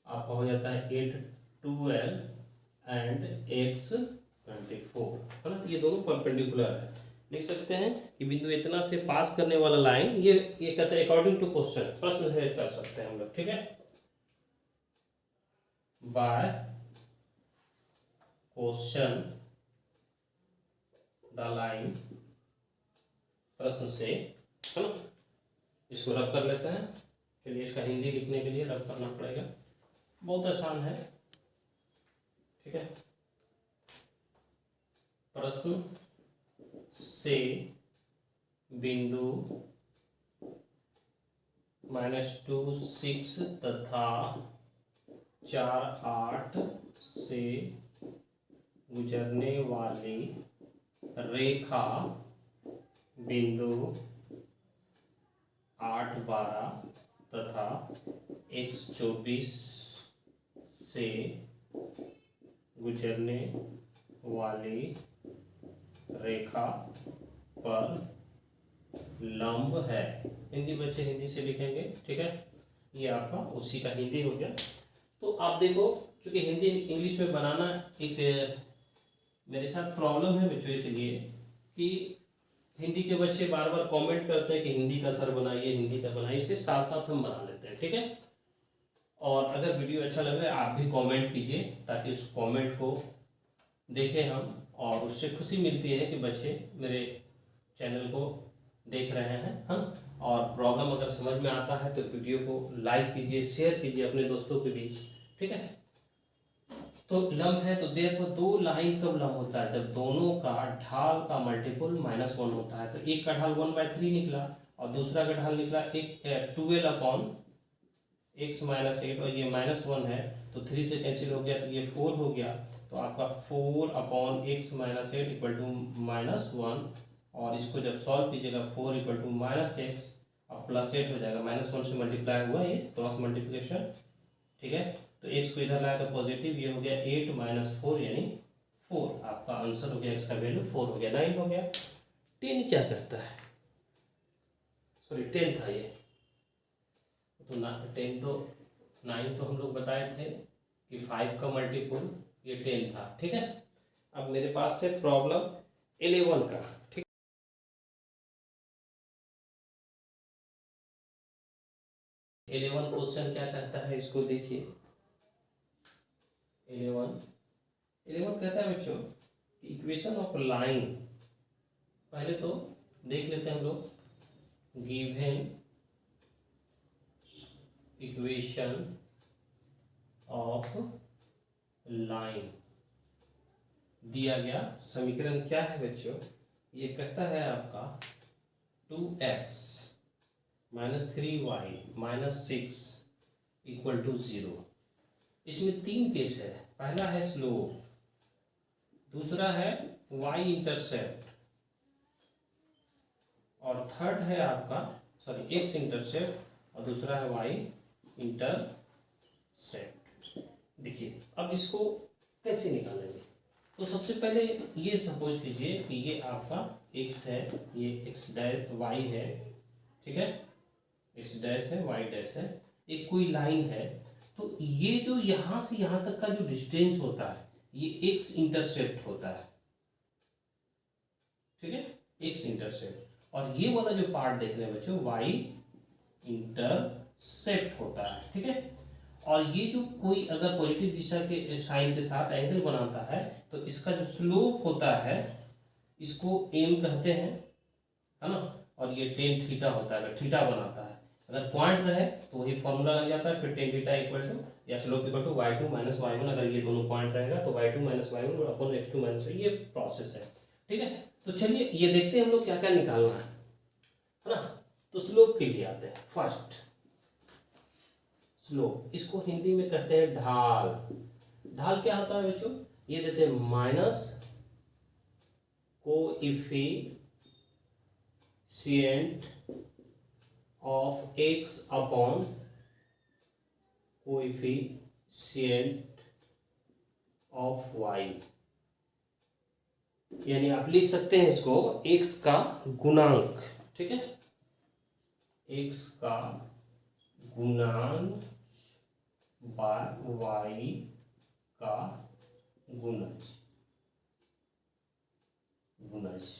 आपका हो जाता है 8 12 एंड x 24, है ना। तो ये दोनों परपेंडिकुलर है, लिख सकते हैं कि बिंदु इतना से पास करने वाला लाइन, ये कहते हैं अकॉर्डिंग टू क्वेश्चन, प्रश्न है कर सकते हैं हम लोग। ठीक है, बाय क्वेश्चन द लाइन, प्रश्न से, है ना। इसको रब कर लेते हैं। चलिए, इसका हिंदी लिखने के लिए रब करना पड़ेगा, बहुत आसान है। ठीक है, प्रश्न से बिंदु -2 6 तथा 4 8 से गुजरने वाली रेखा बिंदु 8 12 तथा x 24 से गुजरने वाली रेखा पर लंब है। हिंदी बच्चे हिंदी से लिखेंगे। ठीक है, ये आपका उसी का हिंदी हो गया। तो आप देखो, चूंकि हिंदी इंग्लिश में बनाना एक मेरे साथ प्रॉब्लम है बच्चों, इसलिए कि हिंदी के बच्चे बार बार कमेंट करते हैं कि हिंदी का सर बनाइए, हिंदी का बनाइए, इसलिए साथ साथ हम बना लेते हैं। ठीक है, और अगर वीडियो अच्छा लग रहा है आप भी कमेंट कीजिए, ताकि उस कमेंट को देखें हम, और उससे खुशी मिलती है कि बच्चे मेरे चैनल को देख रहे हैं, हाँ। और प्रॉब्लम अगर समझ में आता है तो वीडियो को लाइक कीजिए, शेयर कीजिए अपने दोस्तों के बीच। ठीक है। तो लंब है तो देखो दो लाइन कब लंब होता है, जब दोनों का ढाल का मल्टीपल -1 होता है। तो एक का ढाल 1/3 निकला और दूसरा का ढाल निकला 12/(x-8) और ये -1 है तो 3 से कैंसिल हो गया तो ये 4 हो गया। तो आपका 4/(x-8) =-1 और इसको जब सॉल्व कीजिएगा 4 =-x और +8 हो जाएगा, -1 से मल्टीप्लाई हुआ ये क्रॉस मल्टीप्लिकेशन, ठीक है। तो x को इधर लाया तो पॉजिटिव, ये हो गया 8 - 4 यानी 4। आपका आंसर हो गया, x का वैल्यू 4 हो गया, 9 हो गया। 10 क्या करता है, सॉरी 10 था ये, तो 10 तो 9 तो हम लोग बताए थे कि 5 का मल्टीपल ये 10 था, ठीक है। अब मेरे पास है प्रॉब्लम 11 का, ठीक। 11 क्वेश्चन क्या कहता है, इसको देखिए। 11 कहता है बच्चों इक्वेशन ऑफ लाइन, पहले तो देख लेते हैं हम लोग। गिवन इक्वेशन ऑफ लाइन दिया गया समीकरण क्या है बच्चों, ये कहता है आपका 2x - 3y - 6 = 0। इसमें 3 केस है, पहला है स्लोप, दूसरा है y इंटरसेप्ट और थर्ड है आपका x इंटरसेप्ट और दूसरा है y इंटरसेप्ट। देखिए अब इसको कैसे निकालेंगे, तो सबसे पहले ये सपोज कीजिए कि ये आपका x है, ये x डैश y है, ठीक है, x डैश है y डैश है, एक कोई लाइन है। तो ये जो यहाँ से यहाँ तक का जो डिस्टेंस होता है ये x इंटरसेप्ट होता है, ठीक है, x इंटरसेप्ट। और ये वाला जो पार्ट देख रहे हैं बच्चों y इंटरसेप्ट होता है, ठीक है। और ये जो कोई अगर पॉजिटिव दिशा के साइन के साथ एंगल बनाता है तो इसका जो स्लोप होता है इसको m कहते हैं, है ना। और ये tan थीटा होता है, अगर थीटा बनाता है, अगर पॉइंट रहे तो वही फॉर्मूला लग जाता है, फिर tan थीटा इक्वल टू या slope equal to y2 - y1। अगर ये दोनों पॉइंट रहेगा तो y2 - y1 अपन x2 - y, ये प्रोसेस है, ठीक है। तो चलिए ये देखते हैं हम लोग क्या क्या निकालना है ना। तो स्लोप के लिए आते हैं। फर्स्ट स्लोप, इसको हिंदी में कहते हैं ढाल। ढाल क्या होता है बच्चों, ये देते हैं minus coefficient of x upon coefficient of y, यानी आप लिख सकते हैं इसको x का गुणांक, ठीक है, x का गुणांक y का गुणज,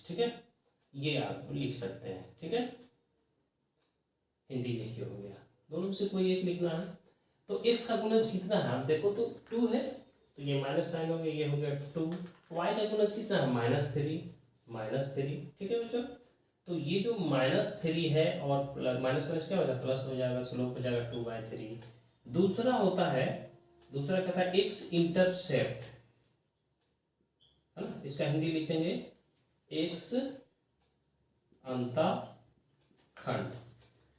ठीक है, ये आप लिख सकते हैं, ठीक है। हिंदी लिखिए, हो गया, दोनों में से कोई एक लिखना है। तो x का गुणज कितना है आप देखो तो 2 है, तो ये माइनस साइन हो गया, ये हो गया 2। y का गुणज कितना है -3, ठीक है बच्चों। तो ये जो -3 है और माइनस माइनस क्या हो जाएगा, प्लस हो जाएगा, स्लोप हो जाएगा 2/3। दूसरा होता है, दूसरा कहता है x इंटरसेप्ट, है ना, इसका हिंदी लिखेंगे x अंतःखंड।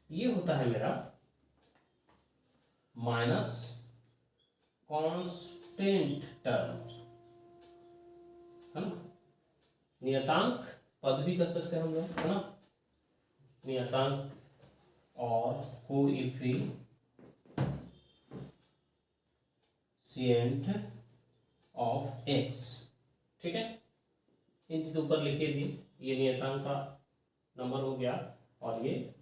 ये होता है मेरा माइनस कांस्टेंट टर्म, है ना, नियतांक पद भी कर सकते हैं हम लोग, है ना, नियतांक और कोएफिशिएंट ऑफ x, ठीक है। इन चीजों ऊपर लिखे दी, ये नियतांक का नंबर हो गया और ये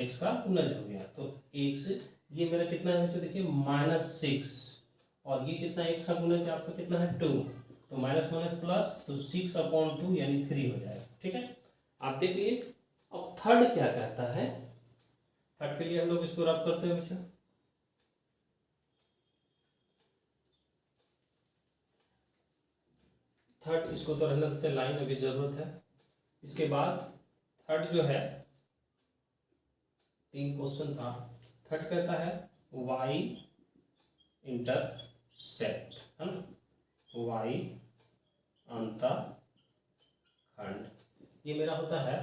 x का गुणज हो गया। तो x ये मेरा कितना है बच्चों, देखिए -6 और ये कितना x का गुणज आपका कितना है 2, तो माइनस माइनस प्लस, तो 6/2 यानी 3 हो जाएगा, ठीक है। आप देखिए अब थर्ड क्या कहता है, थर्ड के लिए हम लोग इसको रब करते हैं बच्चों। थर्ड इसको तो रहने देते, लाइन अभी जरूरत है। इसके बाद थर्ड जो है 3 क्वेश्चन था, थर्ड कहता है y इंटरसेप्ट, है ना, y अंतःखंड। ये मेरा होता है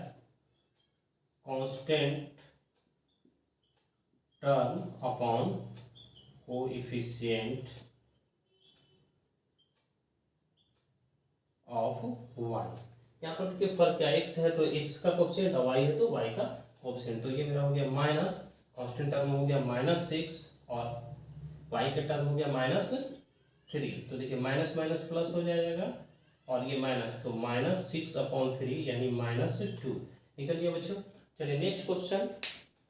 constant term upon coefficient of y। यहाँ पर देखिए फर्क क्या है, x है तो x का कोएफिशिएंट और y है तो y का कोएफिशिएंट। तो ये मेरा हो गया माइनस, कांस्टेंट टर्म हो गया -6 और y का टर्म हो गया -3। तो देखिए माइनस माइनस प्लस हो जाएगा और ये माइनस, तो -6/3 यानी -2 निकल गया बच्चों। चलिए नेक्स्ट क्वेश्चन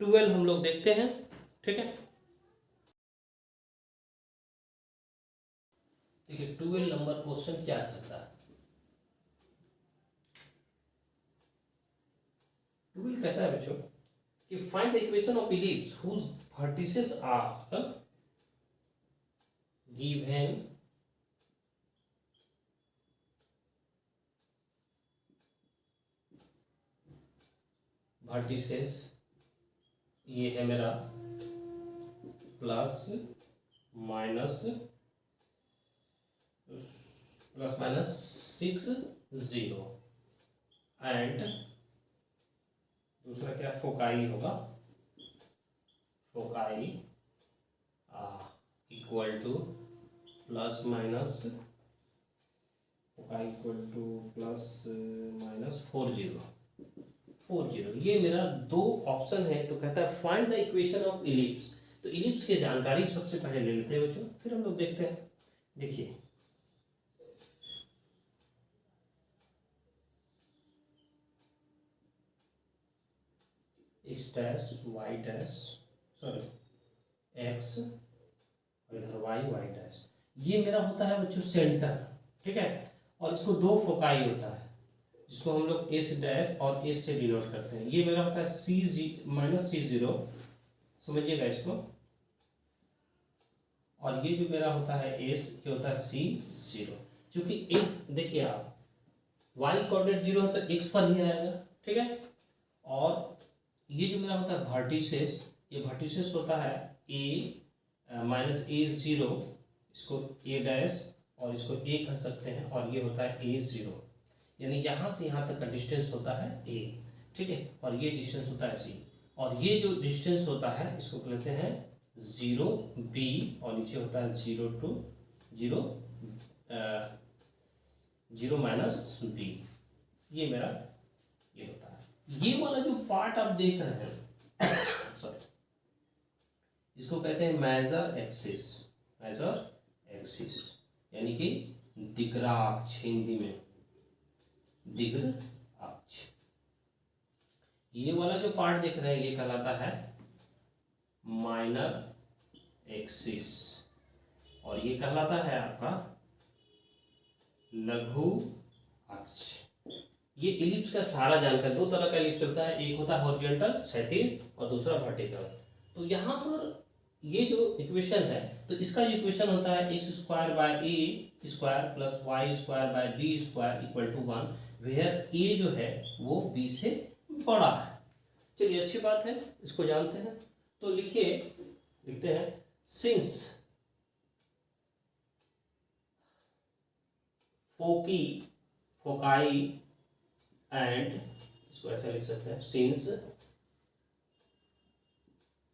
12 हम लोग देखते हैं, ठीक है। देखिए 12 नंबर क्वेश्चन क्या कहता है। 12 कहता है बच्चों कि find the equation of ellipse whose vertices are given vertices, ये है मेरा प्लस माइनस 6 0 एंड दूसरा क्या फोकाई होगा, foci equal two plus minus, foci equal two plus minus 4 0। ये मेरा दो ऑप्शन है। तो कहता है find the equation of ellipse. तो इलिप्स की जानकारी सबसे पहले ले लेते हैं बच्चों, फिर हम लोग देखते हैं। देखिए x dash y dash sorry x और इधर y y डैश, ये मेरा होता है बच्चों सेंटर, ठीक है। और इसको दो फोकाई होता है जिसको हम लोग एस डैश और एस से डिनोट करते हैं। ये मेरा होता है -C0, समझिएगा इसको। और ये जो मेरा होता है एस, ये होता है C0। क्योंकि एक देखिए आप y कोऑर्डिनेट 0 है तो x पर ही आएगा, ठीक है। और ये जो मेरा होता है वर्टिसेस, ये वर्टिसेस होता है -A0, इसको a डैश और इसको a कह सकते हैं, और ये होता है A0, यानी यहाँ से यहाँ तक का डिस्टेंस होता है a, ठीक है। और ये डिस्टेंस होता है c, और ये जो डिस्टेंस होता है इसको कहते हैं 0b, और नीचे होता है 0 to 0 - b। ये मेरा ये होता है। ये वाला जो पार्ट आप देख रहे हैं सॉरी, इसको कहते हैं मेजर एक्सिस, मेजर एक्सिस यानी कि दिग्राक्ष, हिंदी में दिग्र अक्ष। ये वाला जो पार्ट देख रहे हैं ये कहलाता है माइनर एक्सिस, और ये कहलाता है आपका लघु अक्ष। ये इलिप्स का सारा जानकारी, दो तरह का इलिप्स होता है, एक होता है हॉरिजॉन्टल क्षैतिज और दूसरा वर्टिकल। तो यहाँ पर ये जो इक्वेशन है, तो इसका जो इक्वेशन होता है x² / a² + y² / b² = 1, where a जो है वो b से बड़ा है। चलिए अच्छी बात है, इसको जानते हैं। तो लिखिए, लिखते हैं सिंस फोकाई एंड, इसको ऐसा लिख सकते हैं, since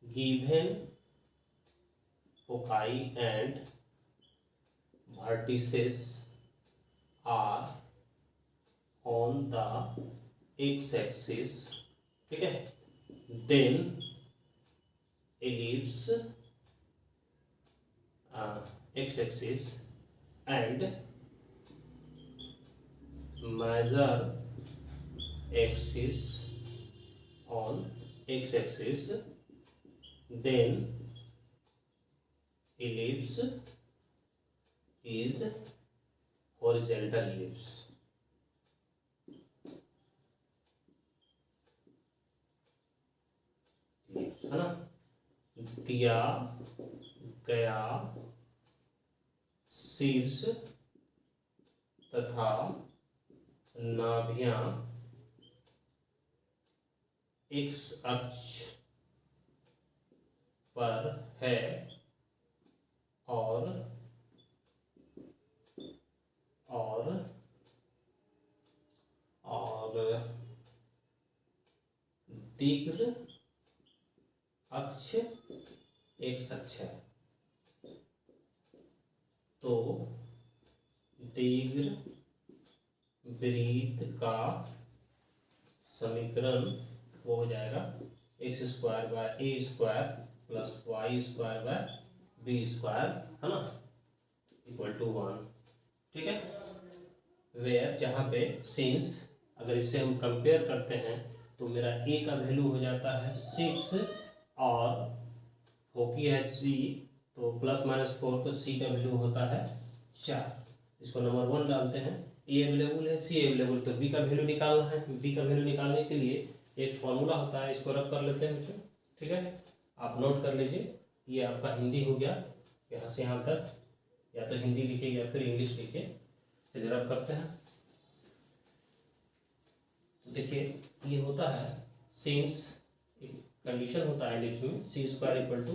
given foci and vertices are on the x axis, ठीक है, then ellipse x axis and major axis on x axis, then ellipse is horizontal ellipse। है ना, दिया गया शीर्ष तथा नाभियां x अक्ष पर है और दीर्घ अक्ष एक्स अक्ष है, तो दीर्घ वृत्त का समीकरण वो हो जाएगा X square by A square plus Y square by B square, है ना, इक्वल टू 1। ठीक है, वेयर जहाँ पे सिंस अगर इससे हम कंपेयर करते हैं तो मेरा ए का वैल्यू हो जाता है 6 और होकी है सी, तो प्लस माइनस 4, तो सी का वैल्यू होता है 4। इसको नंबर 1 डालते हैं, ए अवेलेबल है, सी अवेलेबल, तो बी का वैल्यू निकालना है। बी का वैल्यू निकालने के लिए एक फॉर्मूला होता है, इसको रब कर लेते हैं बच्चों। ठीक है, आप नोट कर लीजिए, ये आपका हिंदी हो गया यहाँ से यहाँ तक, या तो हिंदी लिखे या फिर इंग्लिश लिखे। चलिए रब करते हैं। तो देखिए ये होता है सिंस, कंडीशन होता है लिप्स में, c square equal to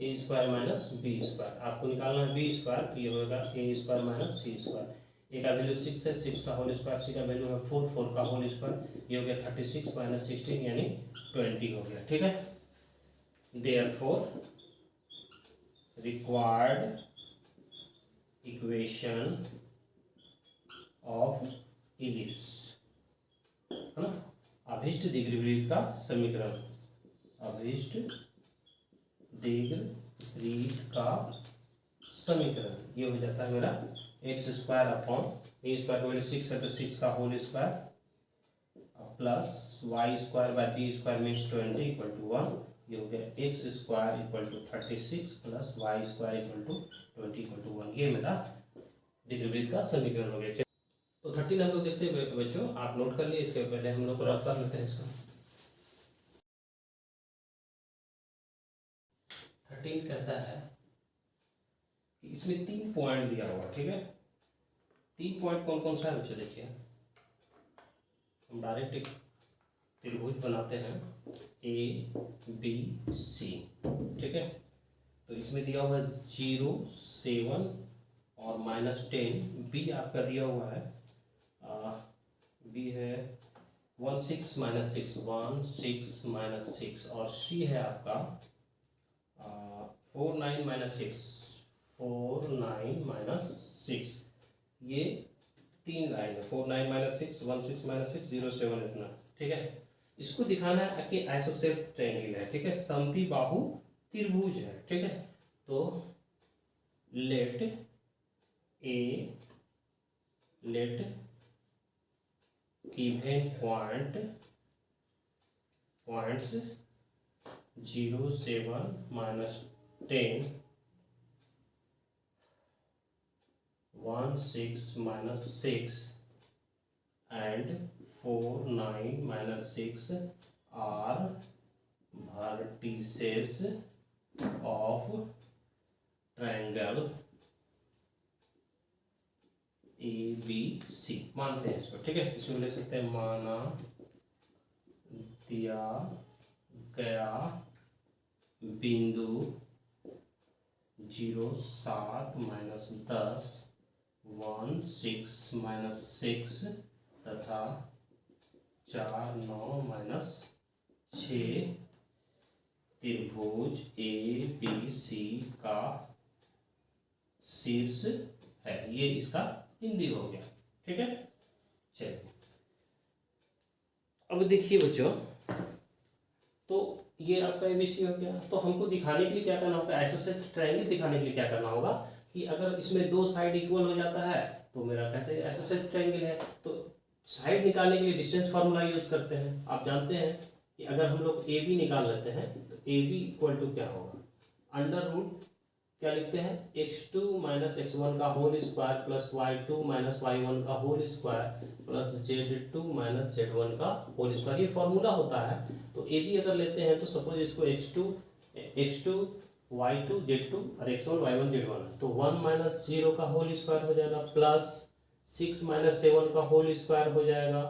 a square minus b square. आपको निकालना है बी स्क्वायर, तो ये होगा a square minus c square. A का वैल्यू 6 है, 6 का होल स्क्वायर, सी का वैल्यू है 4, 4 का होल स्क्वायर, ये हो गया 36 माइनस 16 यानी 20 हो गया। ठीक है, therefore required equation of ellipse, है ना, अभीष्ट दीर्घवृत्त का समीकरण, अभीष्ट दीर्घवृत्त का समीकरण ये हो जाता है मेरा X square upon A square का वैल्यू 6 है, तो 6 का whole square plus Y square by B square means 20 equal to 1। ये हो गया X square equal to 36 plus Y square equal to 20 equal to 1। ये मेरा दीर्घवृत्त का समीकरण हो गया। तो 13 हम लोग देखते हैं बच्चों, आप नोट कर लिए, इसके पहले हम लोग रब कर लेते हैं इसको। 13 कहता है कि इसमें 3 पॉइंट दिया हुआ। ठीक है, 3 पॉइंट कौन कौन सा है बच्चों, देखिए हम डायरेक्ट एक त्रिभुज बनाते हैं ए बी सी। ठीक है, तो इसमें दिया हुआ है 0, 7 और -10। बी आपका दिया हुआ है बी है 1 6 -6 1 6 -6 और सी है आपका 4 9 -6 4 9 -6। ये 3 लाइन है, 4 9 -6 1 6 -6 0 7 इतना। ठीक है, इसको दिखाना है कि आइसोसेलेस ट्रायंगल है। ठीक है, समद्विबाहु त्रिभुज है। ठीक है, तो late given points 0 7 -10 1 6 -6 and 4 9 -6 are vertices of triangle ABC। मानते हैं इसको। ठीक है, इसमें ले सकते हैं माना दिया गया बिंदु 0 7 -10 1 6 -6 तथा 4 9 -6 त्रिभुज ABC का शीर्ष है। ये इसका हिंदी हो गया। ठीक है, चलिए अब देखिए बच्चों, तो ये आपका एबीसी हो गया। तो हमको दिखाने के लिए क्या करना होगा, आइसोसेलेस ट्रायंगल दिखाने के लिए क्या करना होगा कि अगर इसमें 2 साइड इक्वल हो जाता है तो मेरा कहते हैं आइसोसेलेस ट्रायंगल है। तो साइड निकालने के लिए डिस्टेंस फार्मूला यूज करते हैं। आप जानते हैं कि अगर हम लोग ए बी निकाल लेते हैं तो ए बी इक्वल टू क्या होगा, अंडर रूट क्या लिखते हैं, x2 - x1 का whole square plus y2 - y1 का whole square plus z2 - z1 का होल स्क्वायर। ये फॉर्मूला होता है। तो ए बी अगर लेते हैं तो सपोज इसको x2 y2 z2 और x1 y1 z1, तो 1 - 0 का होल स्क्वायर हो जाएगा प्लस 6 - 7 का होल स्क्वायर हो जाएगा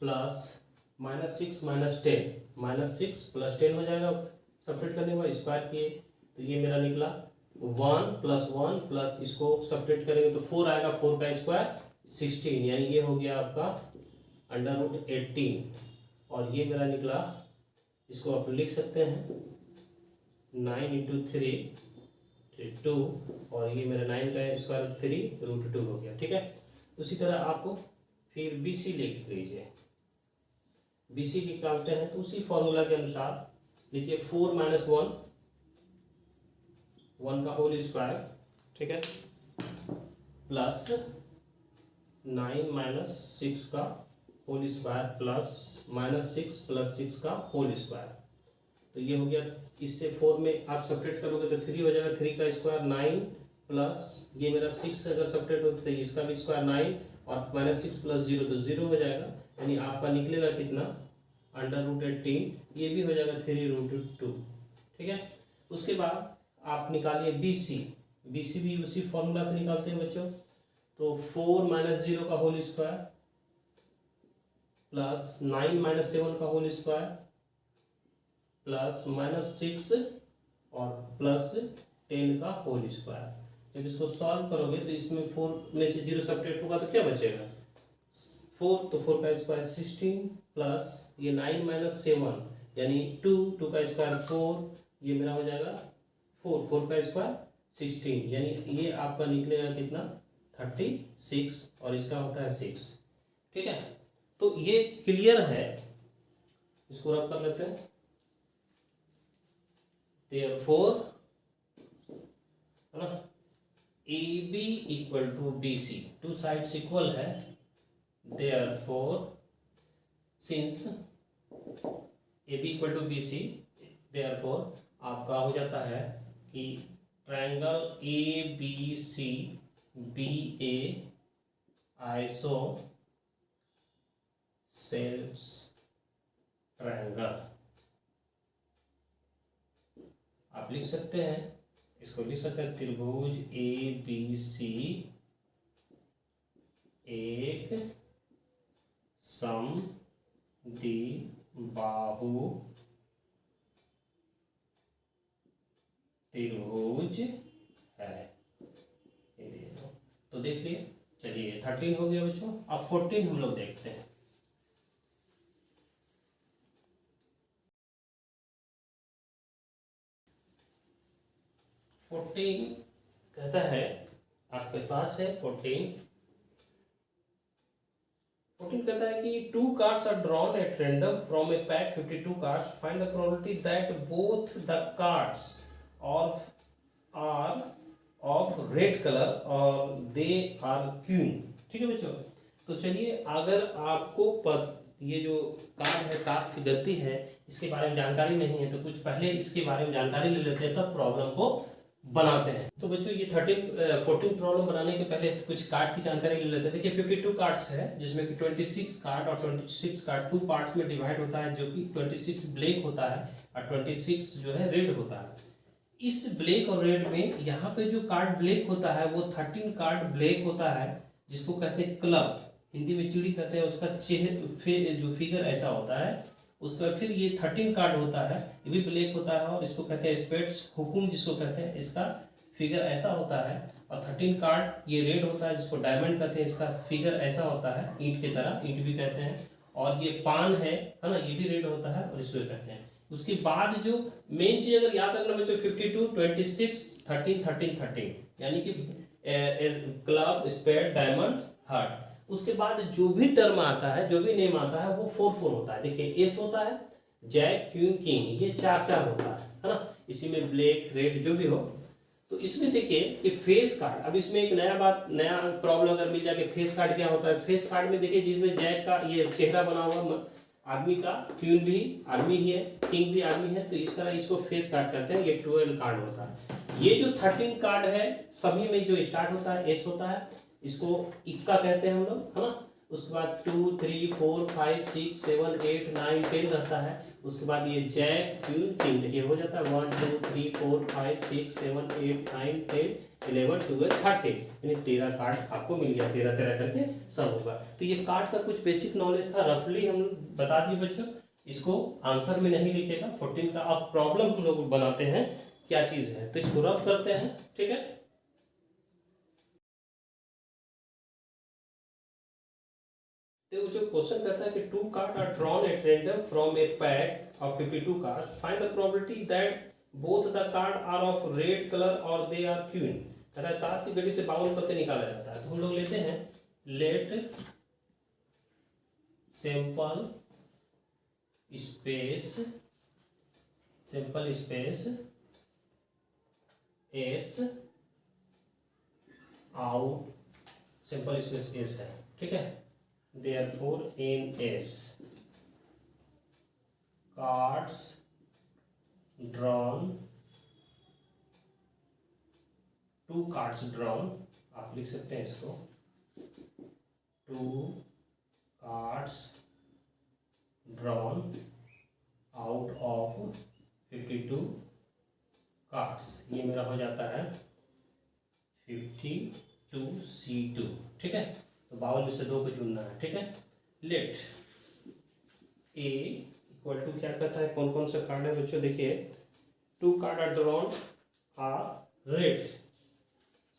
प्लस -6 - 10 -6 प्लस 10 हो जाएगा, सब्ट्रैक्ट करने के बाद स्क्वायर किए तो ये मेरा निकला 1 + 1 प्लस इसको सब्ट्रैक्ट करेंगे तो 4 आएगा, 4 का स्क्वायर 16, यानी ये हो गया आपका अंडर रूट 18 और ये मेरा निकला इसको आप लिख सकते हैं 9 इंटू 3 2, और ये मेरा 9 का स्क्वायर 3√2 हो गया। ठीक है, उसी तरह आप फिर बी सी लिख लीजिए। बी सी निकालते हैं तो उसी फॉर्मूला के अनुसार लिखिए 4 माइनस 1 का होल स्क्वायर, ठीक है, प्लस 9 माइनस 6 का whole square plus minus 6 plus 6 का होल स्क्वायर। तो ये हो गया, इससे 4 में आप सब्ट्रैक्ट करोगे तो 3 हो जाएगा, 3 का स्क्वायर 9 प्लस ये मेरा 6 अगर सब्ट्रैक्ट होता तो इसका भी स्क्वायर 9 और माइनस 6 प्लस 0 तो 0 हो जाएगा, यानी आपका निकलेगा कितना √18, ये भी हो जाएगा 3√2। ठीक है, उसके बाद आप निकालिए बी सी। बी सी भी उसी फॉर्मूला से निकालते हैं बच्चों। तो 4 माइनस 0 का होल स्क्वायर प्लस 9 माइनस 7 का होल स्क्वायर प्लस माइनस 6 और प्लस 10 का होल स्क्वायर। जब इसको सॉल्व करोगे तो इसमें 4 में से 0 सब्ट्रैक्ट होगा तो क्या बचेगा 4, तो 4 का स्क्वायर 16 प्लस ये 9 माइनस 7 यानी 2, 2 का स्क्वायर 4, ये मेरा हो जाएगा 4, 4 का स्क्वायर 16, यानी ये आपका निकलेगा कितना 36 और इसका होता है 6। ठीक है, तो ये क्लियर है, इसको रब कर लेते हैं। Therefore, है ना, AB equal to BC, two sides equal है। Therefore, since AB equal to BC, therefore आपका हो जाता है कि triangle ABC BA isosceles triangle. आप लिख सकते हैं, इसको लिख सकते हैं त्रिभुज ABC एक समद्विबाहु त्रिभुज है। तो देख लिए, चलिए 13 हो गया बच्चों। अब 14 हम लोग देखते हैं। कहता है, आपके पास है 14 कहता है कि 2 cards are drawn at random from a pack 52 cards. Find the probability that both the cards are of red color or they are queen. ठीक है बच्चों, तो चलिए अगर आपको ये जो कार्ड है टास्क की गति है इसके बारे में जानकारी नहीं है तो कुछ पहले इसके बारे में जानकारी ले लेते हैं, तब प्रॉब्लम को बनाते हैं। तो बच्चों ये 14 प्रॉब्लम बनाने के पहले कुछ कार्ड की जानकारी ले लेते हैं। देखिए 52 कार्ड्स है जिसमें कि 26 कार्ड और 26 कार्ड 2 पार्ट्स में डिवाइड होता है, जो कि 26 ब्लैक होता है और 26 जो है रेड होता है। इस ब्लैक और रेड में यहाँ पे जो कार्ड ब्लैक होता है वो 13 कार्ड ब्लैक होता है, जिसको कहते हैं क्लब, हिंदी में चिड़ी कहते हैं। उसका चेहरे जो फिगर ऐसा होता है, उसका फिर ये 13 कार्ड होता है, ये भी ब्लैक होता है और इसको कहते हैं स्पेड्स हुकुम जिसको कहते हैं, इसका फिगर ऐसा होता है। और 13 कार्ड ये रेड होता है जिसको डायमंड कहते हैं, इसका फिगर ऐसा होता है, ईंट की तरह, ईंट भी कहते हैं। और ये पान है ना, ये भी रेड होता है और इसको कहते हैं। उसके बाद जो मेन चीज अगर याद रखना बच्चों 52 26 13 13 13 यानी कि क्लब स्पेड डायमंड हार्ट। उसके बाद जो भी टर्म आता है, जो भी नेम आता है वो 4 होता है। देखिए एस होता है, जैक क्वीन किंग, ये 4 होता है ना। इसी में ब्लैक रेड जो भी हो। तो इसमें देखिए कि फेस कार्ड, अब इसमें एक नया प्रॉब्लम अगर मिल जाए कि फेस कार्ड क्या होता है। फेस कार्ड में देखिए जिसमें जैक का ये चेहरा बना हुआ आदमी का, क्वीन भी आदमी ही है, किंग भी आदमी है, तो इस तरह इसको फेस कार्ड कहते हैं। ये 12 कार्ड होता है। ये जो 13 कार्ड है सभी में जो स्टार्ट होता है एस होता है, इसको इक्का कहते हैं हम लोग, है ना। उसके बाद 2 3 4 5 6 7 8 9 10 रहता है। उसके बाद ये जैक क्वीन किंग, देखिए हो जाता है 1 2 3 4 5 6 7 8 9 10 11 12 13, यानी 13 कार्ड आपको मिल गया। 13 13 करके सब होगा। तो ये कार्ड का कुछ बेसिक नॉलेज था, रफली हम बता दिए बच्चों। इसको आंसर में नहीं लिखेगा 14 का। अब प्रॉब्लम हम लोग बनाते हैं क्या चीज है, तो इसको रब करते हैं। ठीक है, तो जो क्वेश्चन करता है कि 2 card are drawn at random from a pack of 52 cards, find the probability that both the card are of red color or they are queen। कहता है ताश की गड्डी से 52 पत्ते निकाला जाता है, तो हम लोग लेते हैं let sample space S out, sample space S है, ठीक है। Therefore in S cards drawn, 2 cards drawn, आप लिख सकते हैं इसको 2 cards drawn out of 52 cards, ये मेरा हो जाता है 52C2, ठीक है। तो 52 में से 2 को चुनना है, ठीक है। लेट ए इक्वल टू क्या कहता है, कौन कौन से कार्ड है बच्चों, देखिए 2 card are drawn are red,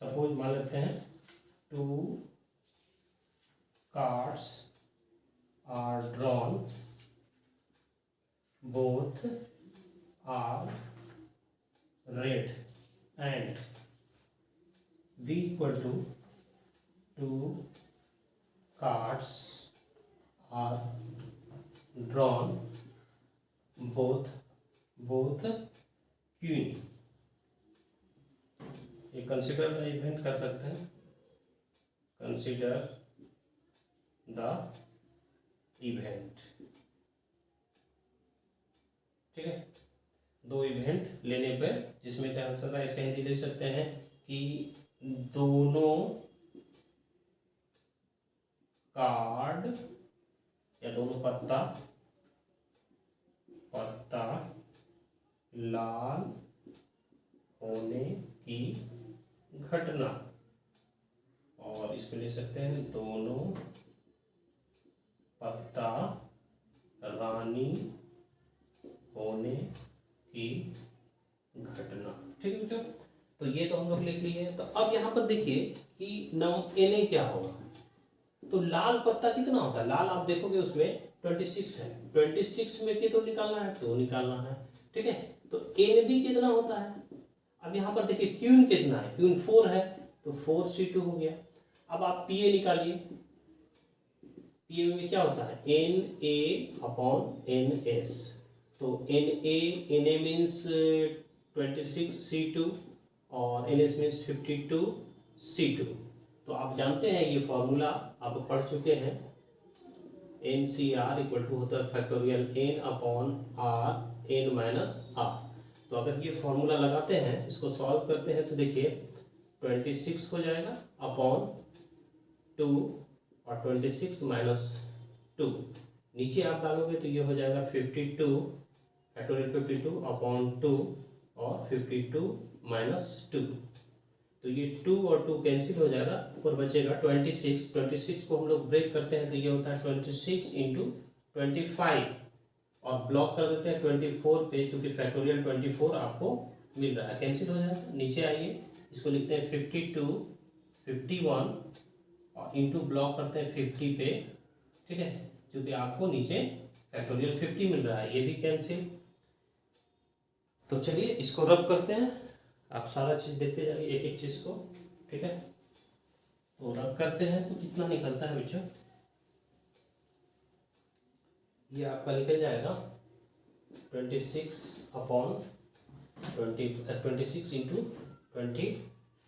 suppose मान लेते हैं 2 cards are drawn both are red and B equal to 2 cards are drawn both queen। ये कंसिडर द इवेंट कर सकते हैं, कंसिडर द इवेंट, ठीक है। 2 इवेंट लेने पर जिसमें क्या हो सकता है, इसका हिंदी ले सकते हैं कि दोनों कार्ड या दोनों पत्ता लाल होने की घटना, और इसको ले सकते हैं दोनों पत्ता रानी होने की घटना, ठीक है बच्चों। तो ये तो हम लोग लिख लिए। तो अब यहाँ पर देखिए कि Na क्या होगा, तो लाल पत्ता कितना होता है, लाल आप देखोगे उसमें 26 है, 26 में के तो निकालना है, 2 निकालना है, ठीक है। तो Nb कितना होता है, अब यहाँ पर देखिए क्यून कितना है, क्यून 4 है, तो 4C2 हो गया। अब आप Pa निकालिए, Pa में क्या होता है Na/Ns, तो Na मीन्स 26C2 और Ns मीन्स 52C2। तो आप जानते हैं ये फॉर्मूला आप पढ़ चुके हैं, NCR इक्वल टू होता है फैक्टोरियल N/R N-R। तो अगर ये फॉर्मूला लगाते हैं, इसको सॉल्व करते हैं, तो देखिए 26 हो जाएगा अपॉन 2 और 26 माइनस 2, नीचे आप डालोगे तो ये हो जाएगा 52 फैक्टोरियल 52 अपॉन 2 और 52 माइनस 2, तो ये 2 और 2 कैंसिल हो जाएगा, ऊपर बचेगा 26। 26 को हम लोग ब्रेक करते हैं तो ये होता है 26 इंटू 25 और ब्लॉक कर देते हैं 24 पे, चूंकि फैक्टोरियल 24 आपको मिल रहा है, कैंसिल हो जाएगा। नीचे आइए, इसको लिखते हैं 52 51 और इंटू ब्लॉक करते हैं 50 पे, ठीक है, क्योंकि आपको नीचे फैक्टोरियल 50 मिल रहा है, ये भी कैंसिल। तो चलिए इसको रब करते हैं, आप सारा चीज़ देखते जाइए एक एक चीज़ को, ठीक है। तो रब करते हैं तो कितना निकलता है बच्चों, ये आपका निकल जाएगा 26 अपॉन 26 इंटू 25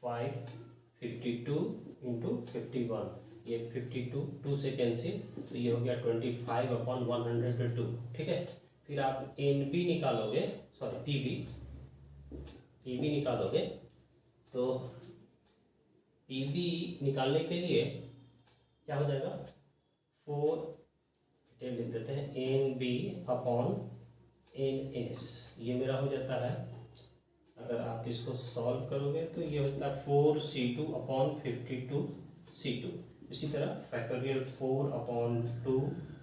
52 इंटू 51, ये 52 2 से कैंसिल, तो ये हो गया 25 अपॉन 102, ठीक है। फिर आप NB निकालोगे, सॉरी PB निकालोगे, तो PB निकालने के लिए क्या हो जाएगा 4 लिख देते हैं NB अपॉन NS, ये मेरा हो जाता है, अगर आप इसको सॉल्व करोगे तो ये होता है 4C2 अपॉन 52C2। इसी तरह फैक्टोरियल 4 अपॉन 2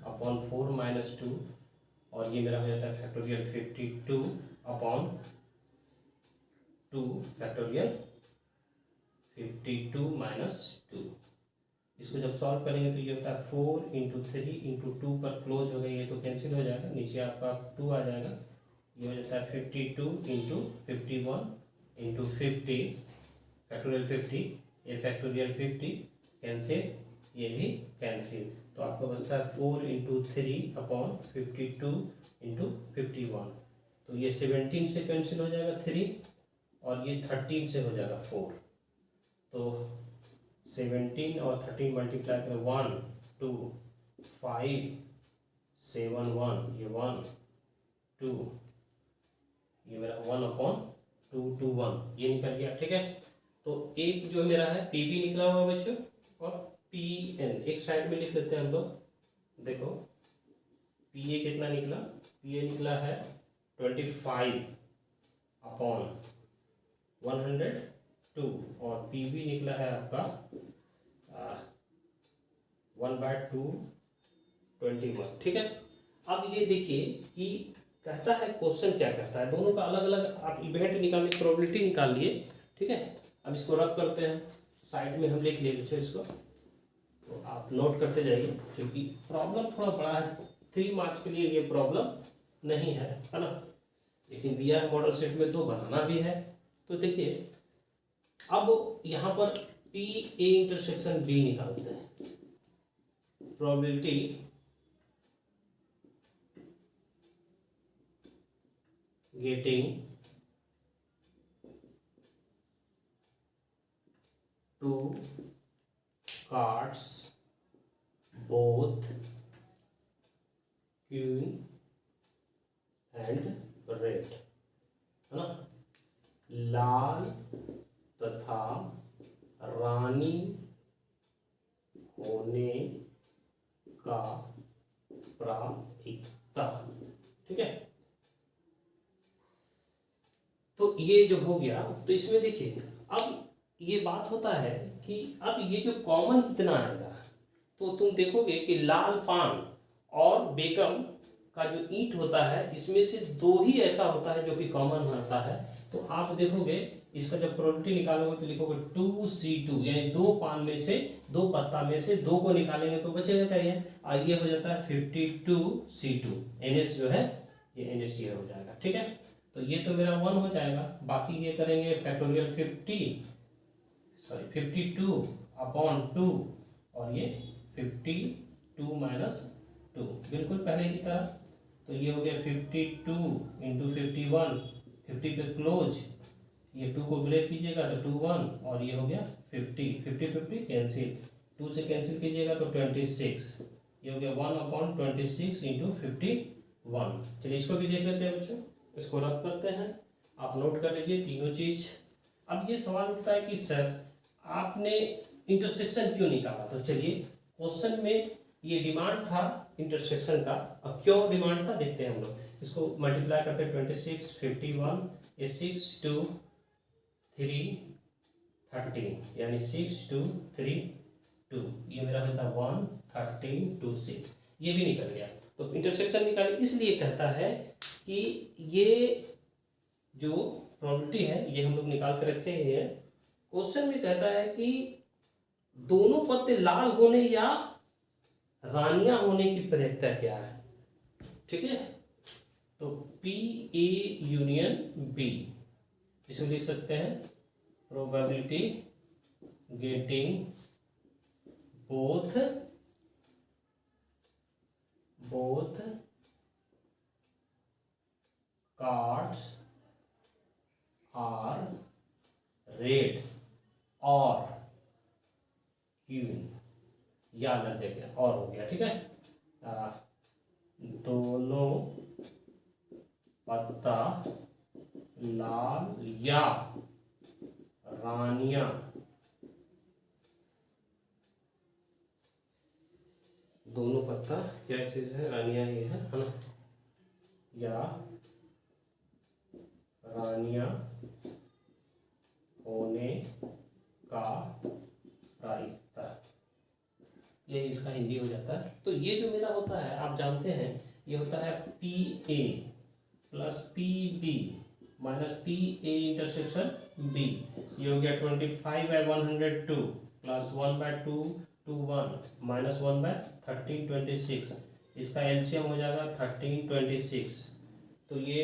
अपॉन 4 माइनस 2, और ये मेरा हो जाता है फैक्टोरियल 52 अपॉन 2 फैक्टोरियल 52 माइनस 2। इसको जब सॉल्व करेंगे तो ये होता है 4 × 3 × 2 पर क्लोज हो गया, ये तो कैंसिल हो जाएगा, नीचे आपका 2 आ जाएगा, ये हो जाता है 52 × 51 × 50 फैक्टोरियल 50, ये फैक्टोरियल 50 कैंसिल, ये भी कैंसिल, तो आपको बचता है 4 × 3/52 × 51, तो ये 17 से कैंसिल हो जाएगा 3 और ये 13 से हो जाएगा 4, तो 17 और 13 मल्टीप्लाई करें 1 2 5 7 1, ये 1 2, ये मेरा 1/2 ये निकल गया, ठीक है। तो एक जो मेरा है पी बी निकला हुआ बच्चों, और पी एन एक साइड में लिख लेते हैं हम लोग, देखो पी ए कितना निकला, पी ए निकला है 25/102 और पी बी निकला है आपका 1/221, ठीक है। अब ये देखिए कि कहता है क्वेश्चन क्या कहता है, दोनों का अलग अलग आप इवेंट निकालने की प्रोबेबिलिटी निकाल लिए, ठीक है। अब इसको रब करते हैं, साइड में हम लिख लिए बच्चों इसको, तो आप नोट करते जाइए, क्योंकि प्रॉब्लम थोड़ा बड़ा है, 3 मार्क्स के लिए ये प्रॉब्लम नहीं है ना, लेकिन दिया है मॉडल सेट में तो बनाना भी है। तो देखिए अब यहाँ पर पी ए इंटरसेक्शन बी निकालते हैं, probability getting 2 cards both queen and red, है ना, लाल तथा रानी होने का प्रायिकता, ठीक है। तो ये जो हो गया, तो इसमें देखिए अब ये बात होता है कि अब ये जो कॉमन कितना आएगा, तो तुम देखोगे कि लाल पान और बेगम का जो ईंट होता है, इसमें से 2 ही ऐसा होता है जो कि कॉमन होता है, तो आप देखोगे इसका जब प्रोबेबिलिटी निकालोगे तो लिखोगे 2C2, यानी 2 पान में से 2 पत्ता में से 2 को निकालेंगे तो बचेगा क्या, ये हो जाता है 52C2, NS जो है ये NS ये हो जाएगा, ठीक है। तो ये तो मेरा 1 हो जाएगा, बाकी ये करेंगे फैक्टोरियल 52/2 और ये 52 - 2 बिल्कुल पहले की तरह, तो ये हो गया 52 × 51, 50 पे क्लोज, ये 2 को ब्रेक कीजिएगा तो 2 1 और ये हो गया 50 कैंसिल, 2 से कैंसिल कीजिएगा तो 26, ये हो गया 1/26 × 51। चलिए इसको भी देख लेते हैं बच्चों, इसको रद्द करते हैं, आप नोट कर लीजिए तीनों चीज। अब ये सवाल उठता है कि सर आपने इंटरसेक्शन क्यों निकाला, तो चलिए क्वेश्चन में ये डिमांड था इंटरसेक्शन का, अब क्यों डिमांड था देखते हैं हम लोग, इसको मल्टीप्लाई करते हैं 26 51, ये 6 2 3 13, यानी 6 2 3 2, ये मेरा होता है 1 13 2 6, ये भी निकल गया। तो इंटरसेक्शन निकाले, इसलिए कहता है कि ये जो प्रोबेबिलिटी है ये हम लोग निकाल के रखे हैं, क्वेश्चन में कहता है कि दोनों पत्ते लाल होने या रानियां होने की प्रायिकता क्या है, ठीक है। तो पी ए यूनियन बी, इसमें लिख सकते हैं probability getting both cards are red or queen, या लग जाएगा और हो गया, ठीक है। दोनों पत्ता लाल या रानियां दोनों पत्ता क्या चीज है, रानियां ही है ना, या रानियां होने का प्रायिकता, ये इसका हिंदी हो जाता है। तो ये जो मेरा होता है आप जानते हैं ये होता है P A plus P B minus P A intersection B, ये हो गया 25/102 प्लस 1/2 21 माइनस 1/1326, इसका एलसीएम हो जाएगा 1326, तो ये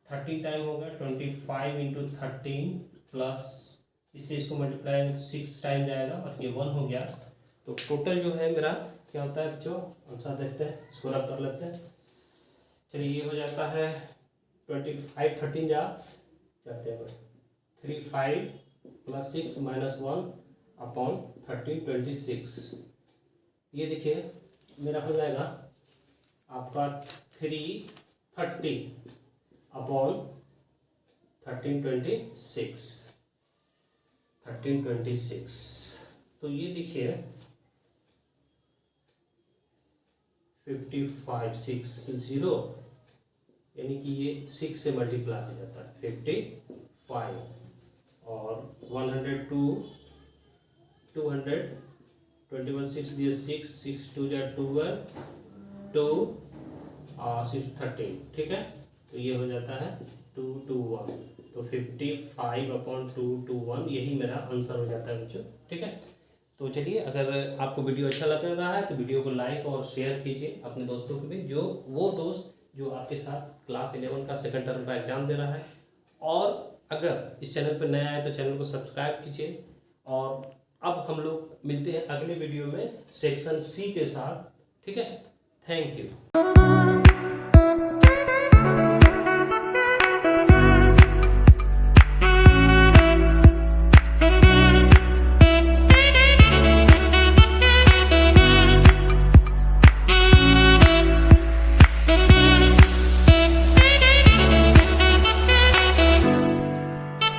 30 टाइम होगा 25 इंटू 13 प्लस इससे इसको मल्टीप्लाई 6 टाइम जाएगा और ये 1 हो गया। तो टोटल जो है मेरा क्या होता है जो आंसर देखते हैं, इसको रब कर लेते हैं। चलिए ये हो जाता है 25 13 जाते हैं 35 प्लस 6 माइनस 1 अपॉन 1326। ये देखिए मेरा हो जाएगा आपका 330 अपॉन 1326। तो ये देखिए 5560 यानी कि ये 6 से मल्टीप्लाई हो जाता है 55 और 102 200 21 6 दिए 6 6 2 जा 12 2 6 13, ठीक है। तो ये हो जाता है 221, तो 55 अपॉन 221 यही मेरा आंसर हो जाता है बच्चों, ठीक है। तो चलिए अगर आपको वीडियो अच्छा लग रहा है तो वीडियो को लाइक और शेयर कीजिए अपने दोस्तों के बीच, जो वो दोस्त जो आपके साथ क्लास 11 का सेकंड टर्म का एग्जाम दे रहा है। और अगर इस चैनल पर नया है तो चैनल को सब्सक्राइब कीजिए। और अब हम लोग मिलते हैं अगले वीडियो में सेक्शन सी के साथ, ठीक है। Thank you.